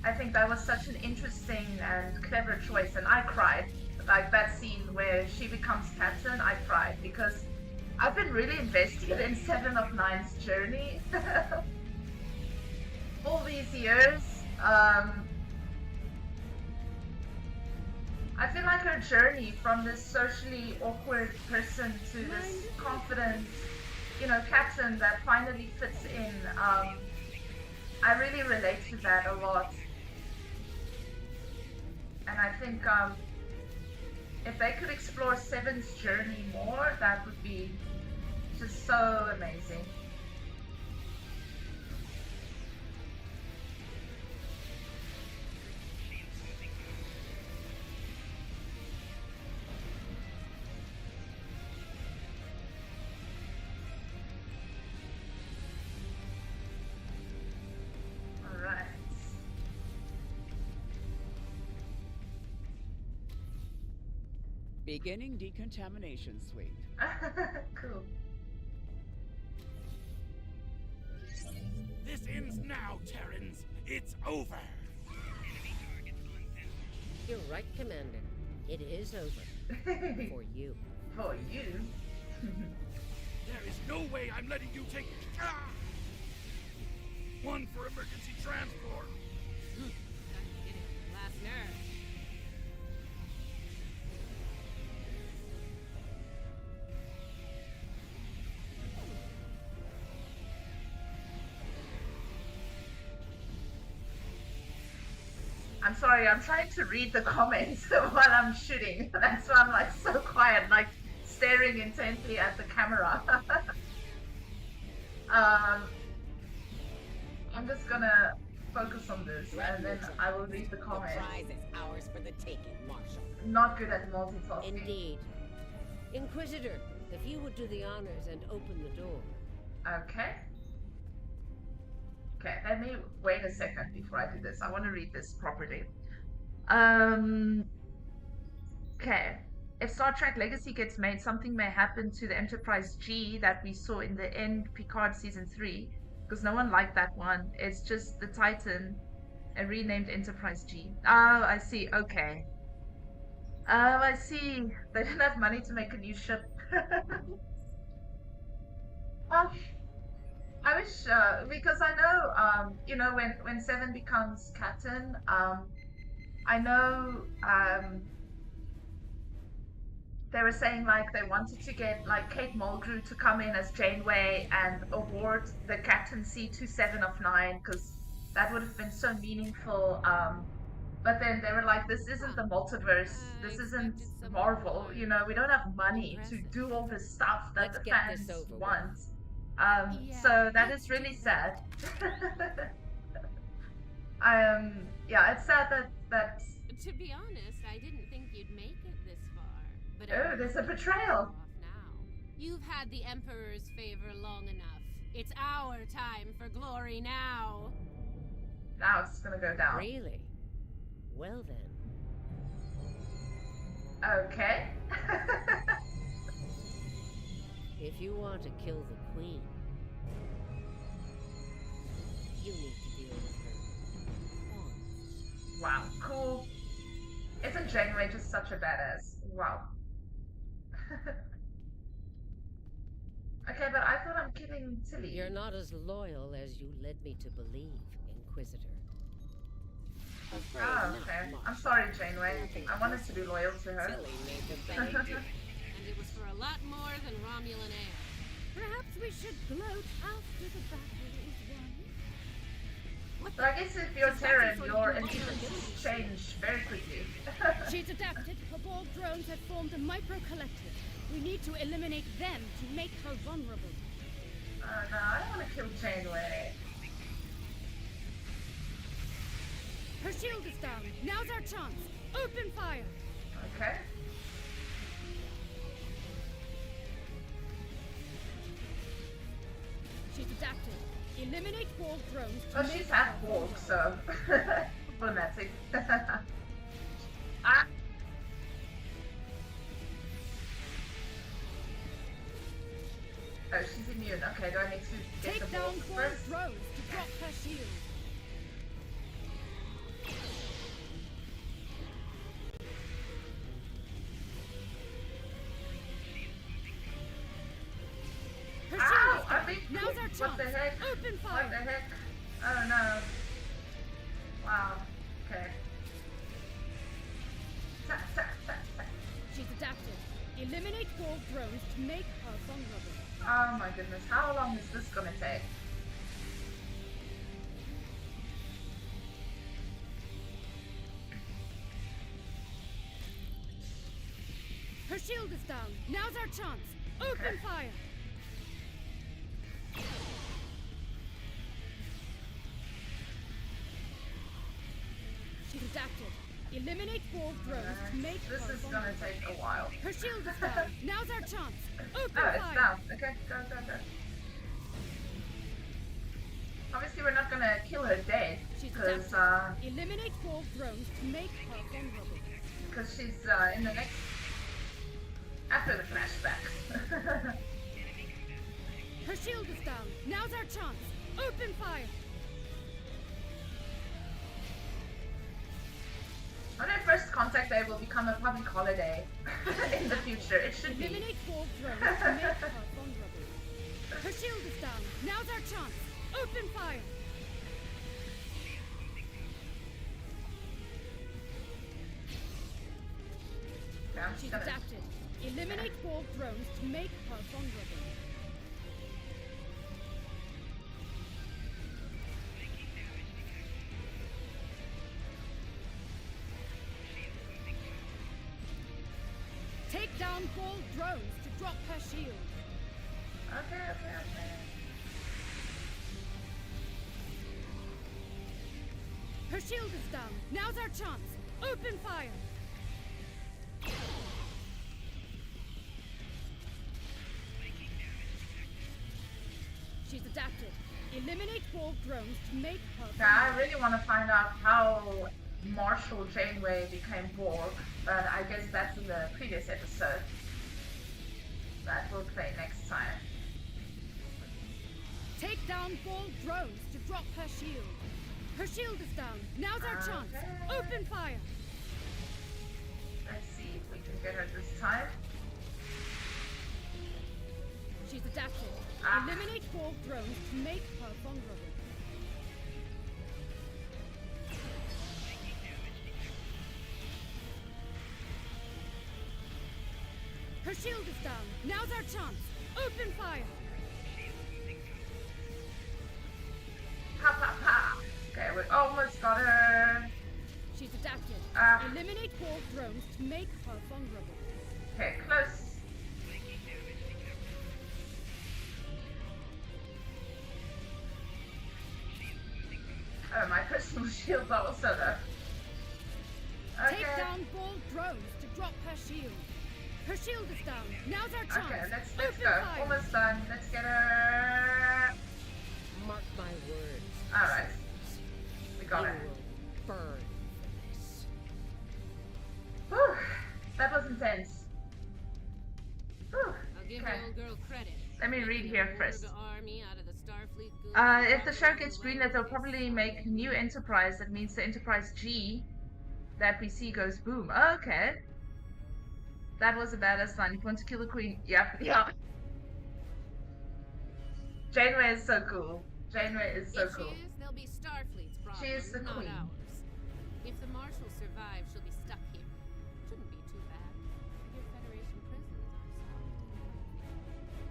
I think that was such an interesting and clever choice, and I cried. Like that scene where she becomes captain, I cried because I've been really invested in 7 of 9's journey all these years. I feel like her journey from this socially awkward person to this confident, you know, captain that finally fits in. I really relate to that a lot. And I think if they could explore 7's journey more, that would be just so amazing. Beginning decontamination suite. Cool. This ends now, Terrans. It's over. You're right, Commander. It is over. For you. For you? There is no way I'm letting you take... Ah! One for emergency transport. Last nerve. I'm sorry, I'm trying to read the comments while I'm shooting. That's why I'm like so quiet, like staring intently at the camera. I'm just gonna focus on this and then I will read the comments. The prize is ours for the taking, Marshal. Not good at multitasking. Indeed. Inquisitor, if you would do the honors and open the door. Okay. Okay, let me wait a second before I do this. I want to read this properly. Okay. If Star Trek Legacy gets made, something may happen to the Enterprise G that we saw in the end Picard Season 3. Because no one liked that one. It's just the Titan, a renamed Enterprise G. Oh, I see. Okay. Oh, I see. They didn't have money to make a new ship. Well, I wish, because I know, you know, when Seven becomes captain, I know, they were saying like they wanted to get like Kate Mulgrew to come in as Janeway and award the captaincy to 7 of 9 because that would have been so meaningful. But then they were like, this isn't the multiverse, this isn't Marvel, you know, we don't have money to do all this stuff that the fans want. So that is really sad. Yeah, it's sad that. To be honest, I didn't think you'd make it this far. But oh, there's a betrayal. Now. You've had the Emperor's favor long enough. It's our time for glory now. Now it's gonna go down. Really? Well then. Okay. If you want to kill the Queen, you need to deal with her once. Wow, cool. Isn't Janeway just such a badass? Wow. Okay, but I thought I'm killing Tilly. You're not as loyal as you led me to believe, Inquisitor. Oh, okay. I'm sorry, Janeway. I wanted to be loyal to her. And it was for a lot more than Romulan air. Perhaps we should gloat after the battle is won. So I guess if you're Terran, your intentions change very quickly. She's adapted. Her Borg drones have formed a micro-collective. We need to eliminate them to make her vulnerable. No, I don't want to kill Janeway. Her shield is down. Now's our chance. Open fire. Okay. She's adapted. Eliminate Borg drones. Oh, she's had Borg, so problematic. Ah. Oh, she's immune. Okay, do I need to get Take the down Borg Borg first? drones to drop her shield. Ow! I think. Now's our chance. What the heck? Open fire. What the heck? Oh no. Wow. Okay. She's adapted. Eliminate Borg drones to make her vulnerable. Oh my goodness. How long is this gonna take? Her shield is down. Now's our chance. Open fire. She's adapted. Eliminate Borg drones to make This her is vulnerable. gonna take a while. Her shield is down. Now's our chance. Open Oh, it's fire. down. Okay, go. Obviously, we're not gonna kill her dead She's because adapted. Eliminate Borg drones to make her vulnerable. she's in the next after the flashback. Her shield is down. Now's our chance. Open fire. I wonder if First Contact Day will become a public holiday in the future. It should be. Eliminate Borg drones to make her vulnerable. Her shield is down. Now's our chance. Open fire. Yeah, She's gonna- adapted. Eliminate Borg drones to make her vulnerable. down bold drones to drop her shield. Okay. Her shield is down. Now's our chance. Open fire. She's adapted. Eliminate bold drones to make her. Yeah, I really want to find out how Marshal Janeway became Borg, but I guess that's in the previous episode. That we'll play next time. Take down bold drones to drop her shield. Her shield is down. Now's our chance. Open fire. Let's see if we can get her this time. She's adapted. Eliminate bold drones to make her vulnerable. Her shield is down. Now's our chance. Open fire. Ha. Okay, we almost got her. She's adapted. Eliminate bold drones to make her vulnerable. Okay, close. Oh, my personal shields are also there. Okay. Take down bold drones to drop her shield. Her shield is down. Now's our chance. Okay, let's go. Fire. Almost done. Let's get her. Mark my words. Alright. We got it. Burn. Whew. That was intense. Whew. I'll give the old girl credit. Let me read here first. Army out of the Starfleet. If the show gets greenlit, they'll probably make new Enterprise. That means the Enterprise G that we see goes boom. Okay. That was a badass line. If you want to kill the queen. Yep. Yeah. Janeway is so cool. Janeway is so cool. If she is, they'll be Starfleet's problem, She is the not queen. ours. If the Marshal survives, she'll be stuck here. Shouldn't be too bad. Your Federation prisons are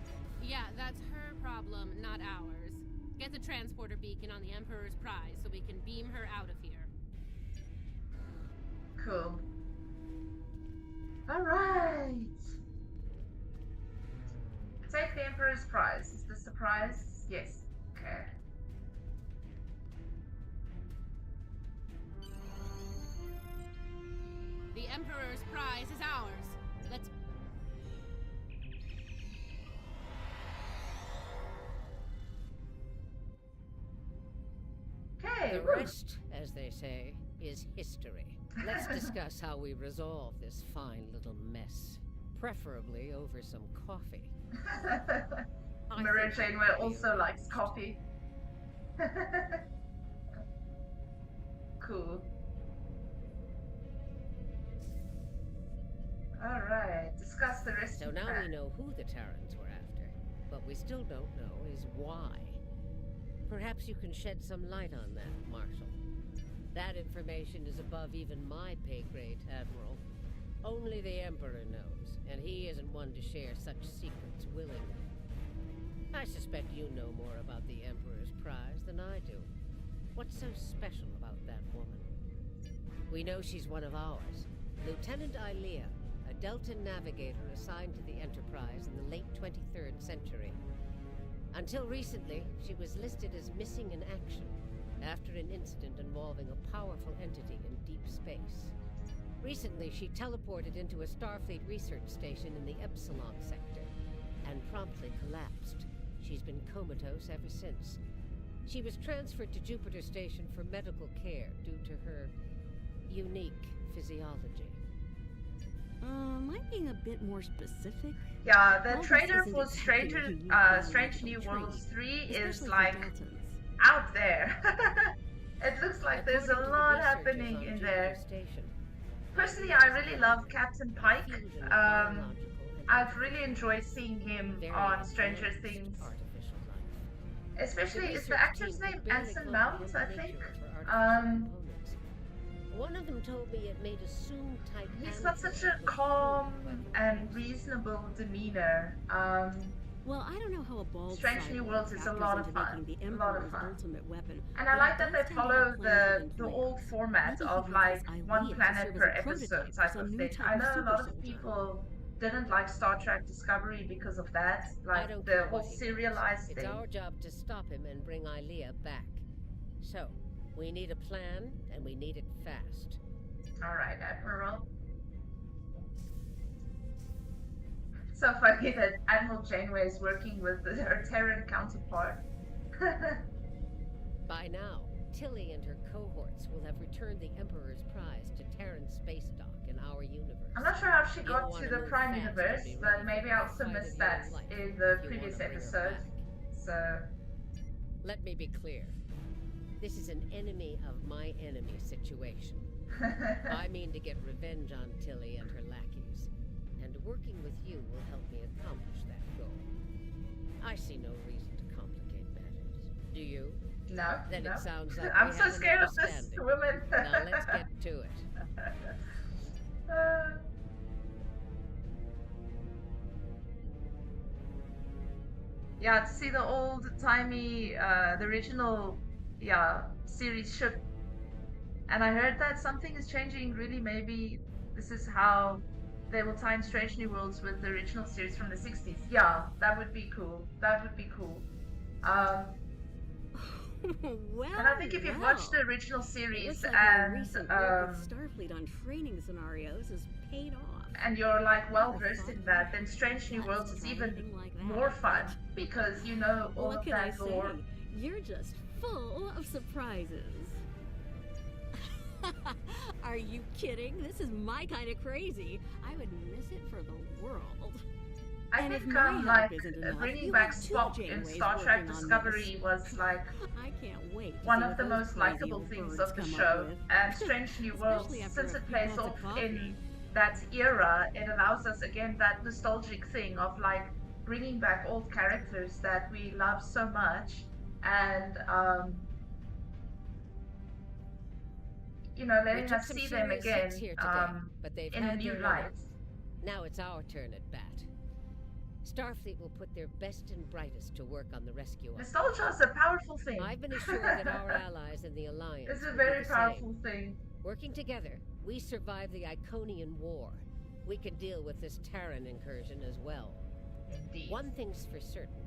soft. Yeah, that's her problem, not ours. Get the transporter beacon on the Emperor's prize so we can beam her out of here. Cool. Alright. Take the Emperor's prize. Is this the prize? Yes. Okay. The Emperor's prize is ours. Let's... Okay. The rest, as they say, is history. Let's discuss how we resolve this fine little mess. Preferably over some coffee. Admiral Janeway also likes coffee. Cool. Alright, discuss the rest So of now that. we know who the Terrans were after. What we still don't know is why. Perhaps you can shed some light on that, Marshal. That information is above even my pay grade, Admiral. Only the Emperor knows, and he isn't one to share such secrets willingly. I suspect you know more about the Emperor's prize than I do. What's so special about that woman? We know she's one of ours. Lieutenant Ilea, a Delta navigator assigned to the Enterprise in the late 23rd century. Until recently, she was listed as missing in action after an incident involving a powerful entity in deep space. Recently, she teleported into a Starfleet research station in the Epsilon sector and promptly collapsed. She's been comatose ever since. She was transferred to Jupiter Station for medical care due to her unique physiology. Am I being a bit more specific? Yeah, the All trailer this for isn't exactly who you are Strange medical New Worlds training, 3 is especially for like Deltans. out there. It looks like there's a According to the lot researchers happening on in Jupiter there. Station, Personally, I really love Captain Pike. fusion of biological and I've really enjoyed seeing him very on Stranger advanced Things. artificial life. Especially, The is the research actor's team name could barely Anson Mount, I comprehend the think? nature of her artificial components. One of them told me it made assumed type. He's got such a calm and reasonable demeanor. Well, I don't know how a bald Strange New Worlds is a lot of fun. The A lot of Emperor's fun. ultimate weapon. And I but like it that does they tend to follow have the plans in old place. format Maybe he of uses like Ilea one to planet serve per as a episode prototype type for of some new thing. type I of know a super lot of soldier. people didn't like Star Trek Discovery because of that, like the whole serialized It's thing. our job to stop him and bring Ilea back. So, we need a plan, and we need it fast. All right, Admiral. So funny that Admiral Janeway is working with her Terran counterpart. By now, Tilly and her cohorts will have returned the Emperor's prize to Terran space dock in our universe. I'm not sure how she got to the Prime Universe, but maybe I also missed that in the previous episode. So... Let me be clear. This is an enemy of my enemy situation. I mean to get revenge on Tilly and her lackeys. And working with you will help me accomplish that goal. I see no reason to complicate matters. Do you? No. Then no. It sounds like I'm so scared of this woman. Now let's get to it. Yeah, to see the old-timey, the original, series ship. And I heard that something is changing, really. Maybe this is how they will tie in Strange New Worlds with the original series from the 60s. Yeah, that would be cool. That would be cool. Well, and I think if you've watched the original series like and recent work with Starfleet on training scenarios has paid off, and you're like well versed in that, then Strange New Worlds is even more fun because you know all of that lore. You're just full of surprises. Are you kidding? This is my kind of crazy. I would miss it for the world. I think like bringing back Spock in Star Trek Discovery was like I can't wait one of the most likable things of the show. And Strange New Worlds, since it plays off in that era, it allows us again that nostalgic thing of like bringing back old characters that we love so much, and you know, letting us see them again in a new light. Now it's our turn at bat. Starfleet will put their best and brightest to work on the rescue. Nostalgia is a powerful thing. I've been assured that our allies in the Alliance it's a very powerful thing. Working together, we survived the Iconian War. We can deal with this Terran incursion as well. Indeed. One thing's for certain.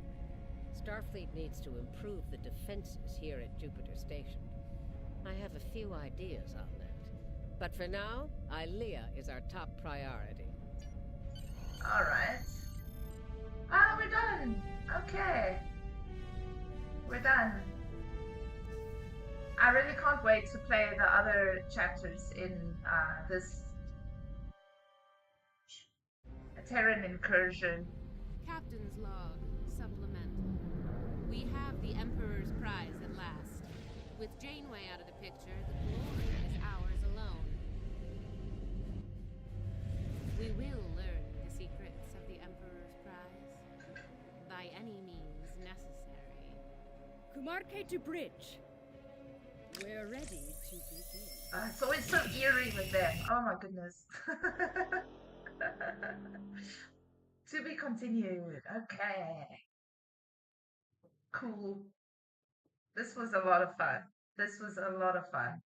Starfleet needs to improve the defenses here at Jupiter Station. I have a few ideas on that. But for now, Ilea is our top priority. Alright. Ah, we're done! Okay. We're done. I really can't wait to play the other chapters in this Terran incursion. Captain's log, supplemental. We have the Emperor's prize at last. With Janeway out of the picture, the glory is ours alone. We will learn the secrets of the Emperor's prize. By any means necessary. Kumarke to bridge. We're ready to begin. It's always so eerie with them. Oh my goodness. To be continued. Okay. Cool. This was a lot of fun. This was a lot of fun.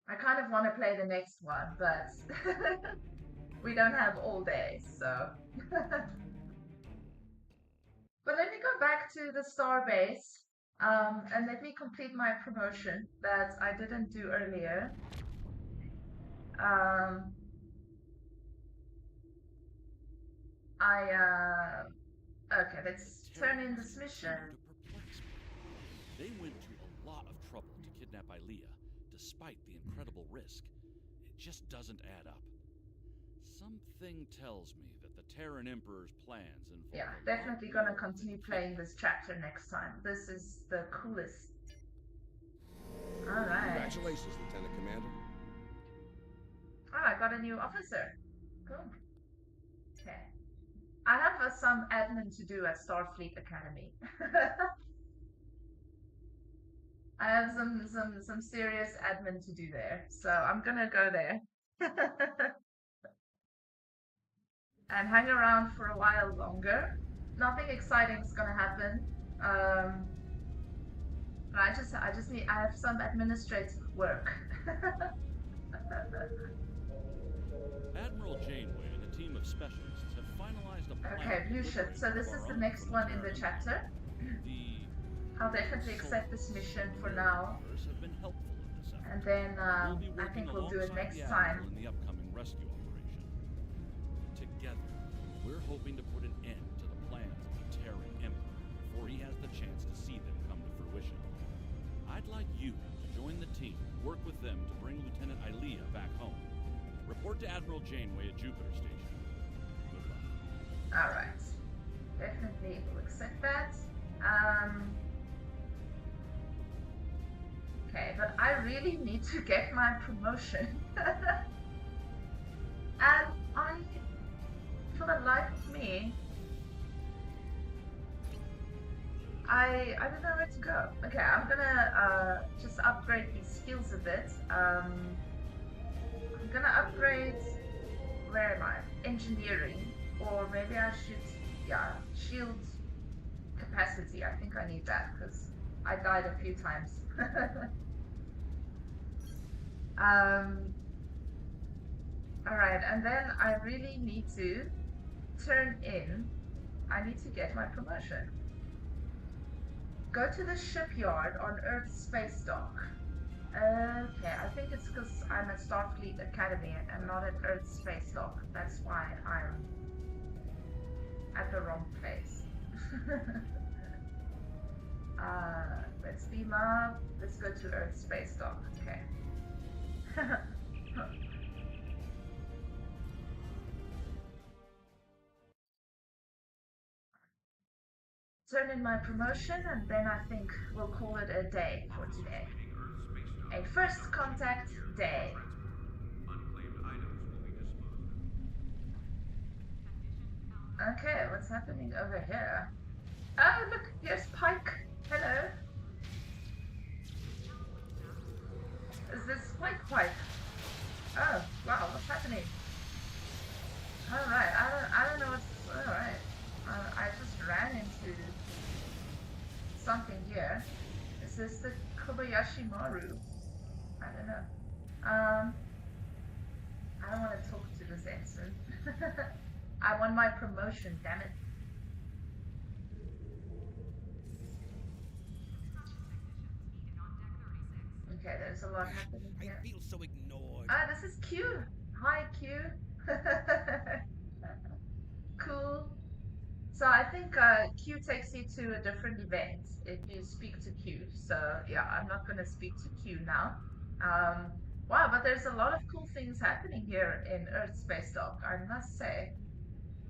I kind of want to play the next one, but we don't have all day, so. But let me go back to the starbase, and let me complete my promotion that I didn't do earlier. Okay, let's turn in this mission. They went to a lot of trouble to kidnap Ilea, despite the incredible risk. It just doesn't add up. Something tells me that the Terran Emperor's plans involve... Yeah, definitely gonna continue playing this chapter next time. This is the coolest. Alright. Congratulations, Lieutenant Commander. Oh, I got a new officer. Cool. Okay. I have some admin to do at Starfleet Academy. I have some serious admin to do there, so I'm gonna go there. And hang around for a while longer. Nothing exciting is gonna happen. But I have some administrative work. Admiral Janeway and of specialists have finalized a plan. Okay, blue ship. So this is the next one in the chapter. I'll definitely accept this mission for now. And then I think we'll do it next time. In the upcoming rescue operation. Together, we're hoping to put an end to the plans of the Terran Emperor before he has the chance to see them come to fruition. I'd like you to join the team and work with them to bring Lieutenant Ilea back home. Report to Admiral Janeway at Jupiter Station. Good luck. Alright. Definitely will accept that. Okay, but I really need to get my promotion. And for the life of me, I don't know where to go. Okay, I'm gonna just upgrade these skills a bit. I'm gonna upgrade, where am I? Engineering, or maybe I should, yeah, shield capacity. I think I need that because I died a few times. Alright, and then I really need to I need to get my promotion. Go to the shipyard on Earth's space dock. Okay, I think it's because I'm at Starfleet Academy and not at Earth's space dock. That's why I'm at the wrong place. Let's beam up. Let's go to Earth's space dock. Okay. Turn in my promotion, and then I think we'll call it a day for today. A first contact day. Okay, what's happening over here? Oh, look, here's Pike. Hello. Is this Pike? Oh, wow, what's happening? Alright, I don't know what's... Alright. I just ran into something here. Is this the Kobayashi Maru? I don't know. I don't want to talk to this ensign. I want my promotion, damn it. Okay, there's a lot happening here. I feel so ignored. Ah, this is Q. Hi, Q. Cool. So I think Q takes you to a different event if you speak to Q. So yeah, I'm not going to speak to Q now. Wow, but there's a lot of cool things happening here in Earth Space Dock, I must say.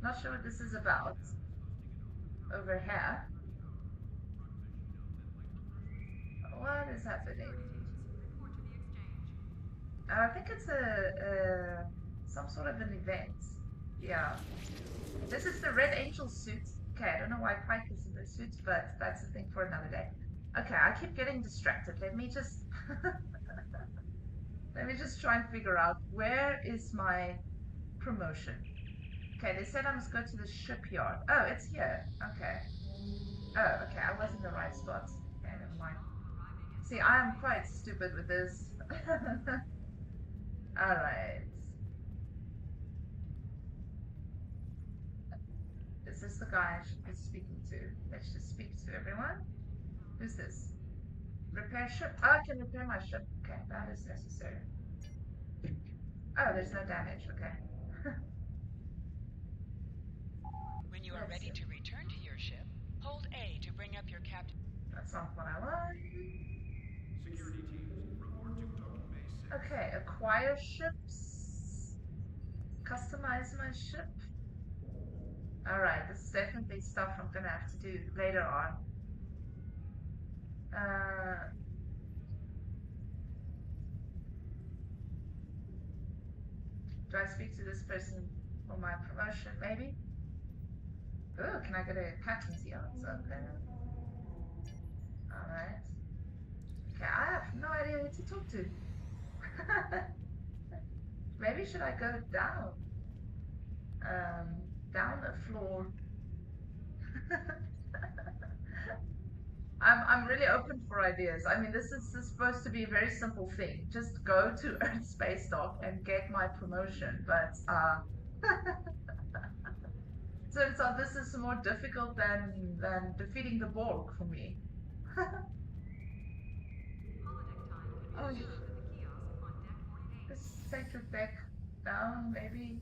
Not sure what this is about over here. What is happening? I think it's some sort of an event. Yeah. This is the Red Angel suit. Okay, I don't know why Pike is in this suit, but that's a thing for another day. Okay, I keep getting distracted. Let me just let me just try and figure out where is my promotion. Okay, they said I must go to the shipyard. Oh, it's here. Okay. Oh, okay, I was in the right spot. Okay, never mind. See, I am quite stupid with this. Alright. Is this the guy I should be speaking to? Let's just speak to everyone. Who's this? Repair ship? Oh, I can repair my ship. Okay, that is necessary. Oh, there's no damage. Okay. When you are ready to return to your ship, hold A to bring up your captain. That's not what I want. Security teams, report to Token Base 6. Okay, acquire ships. Customize my ship. Alright, this is definitely stuff I'm gonna have to do later on. Do I speak to this person for my promotion, maybe? Oh, can I get a captain's yacht up there? Alright. Okay, I have no idea who to talk to. Maybe should I go down? Down the floor. I'm really open for ideas. I mean, this is supposed to be a very simple thing. Just go to Earth Space Dock and get my promotion. But Turns out this is more difficult than defeating the Borg for me. Oh, this sacred deck down, maybe.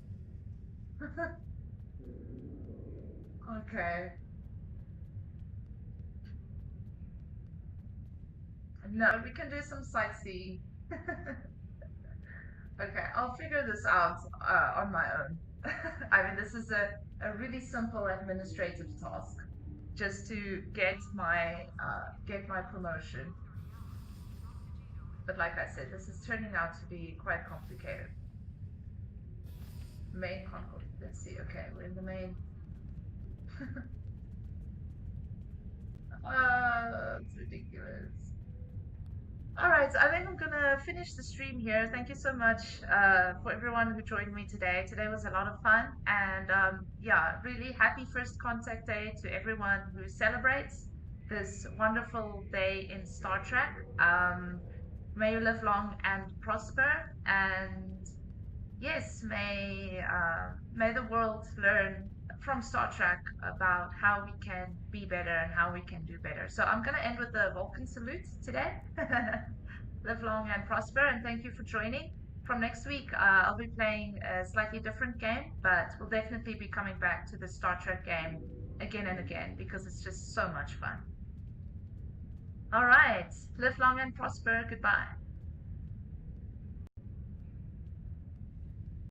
Okay. No, we can do some sightseeing. Okay, I'll figure this out on my own. I mean, this is a really simple administrative task, just to get my promotion. But like I said, this is turning out to be quite complicated. Main concord. Let's see. Okay, we're in the main. It's ridiculous. All right, I think I'm gonna finish the stream here. Thank you so much for everyone who joined me today. Today was a lot of fun, and yeah, really happy First Contact Day to everyone who celebrates this wonderful day in Star Trek. May you live long and prosper, and yes, may the world learn from Star Trek about how we can be better and how we can do better. So I'm gonna end with the Vulcan salute today. Live long and prosper, and thank you for joining. From next week, I'll be playing a slightly different game, but we'll definitely be coming back to the Star Trek game again and again because it's just so much fun. All right, live long and prosper. Goodbye.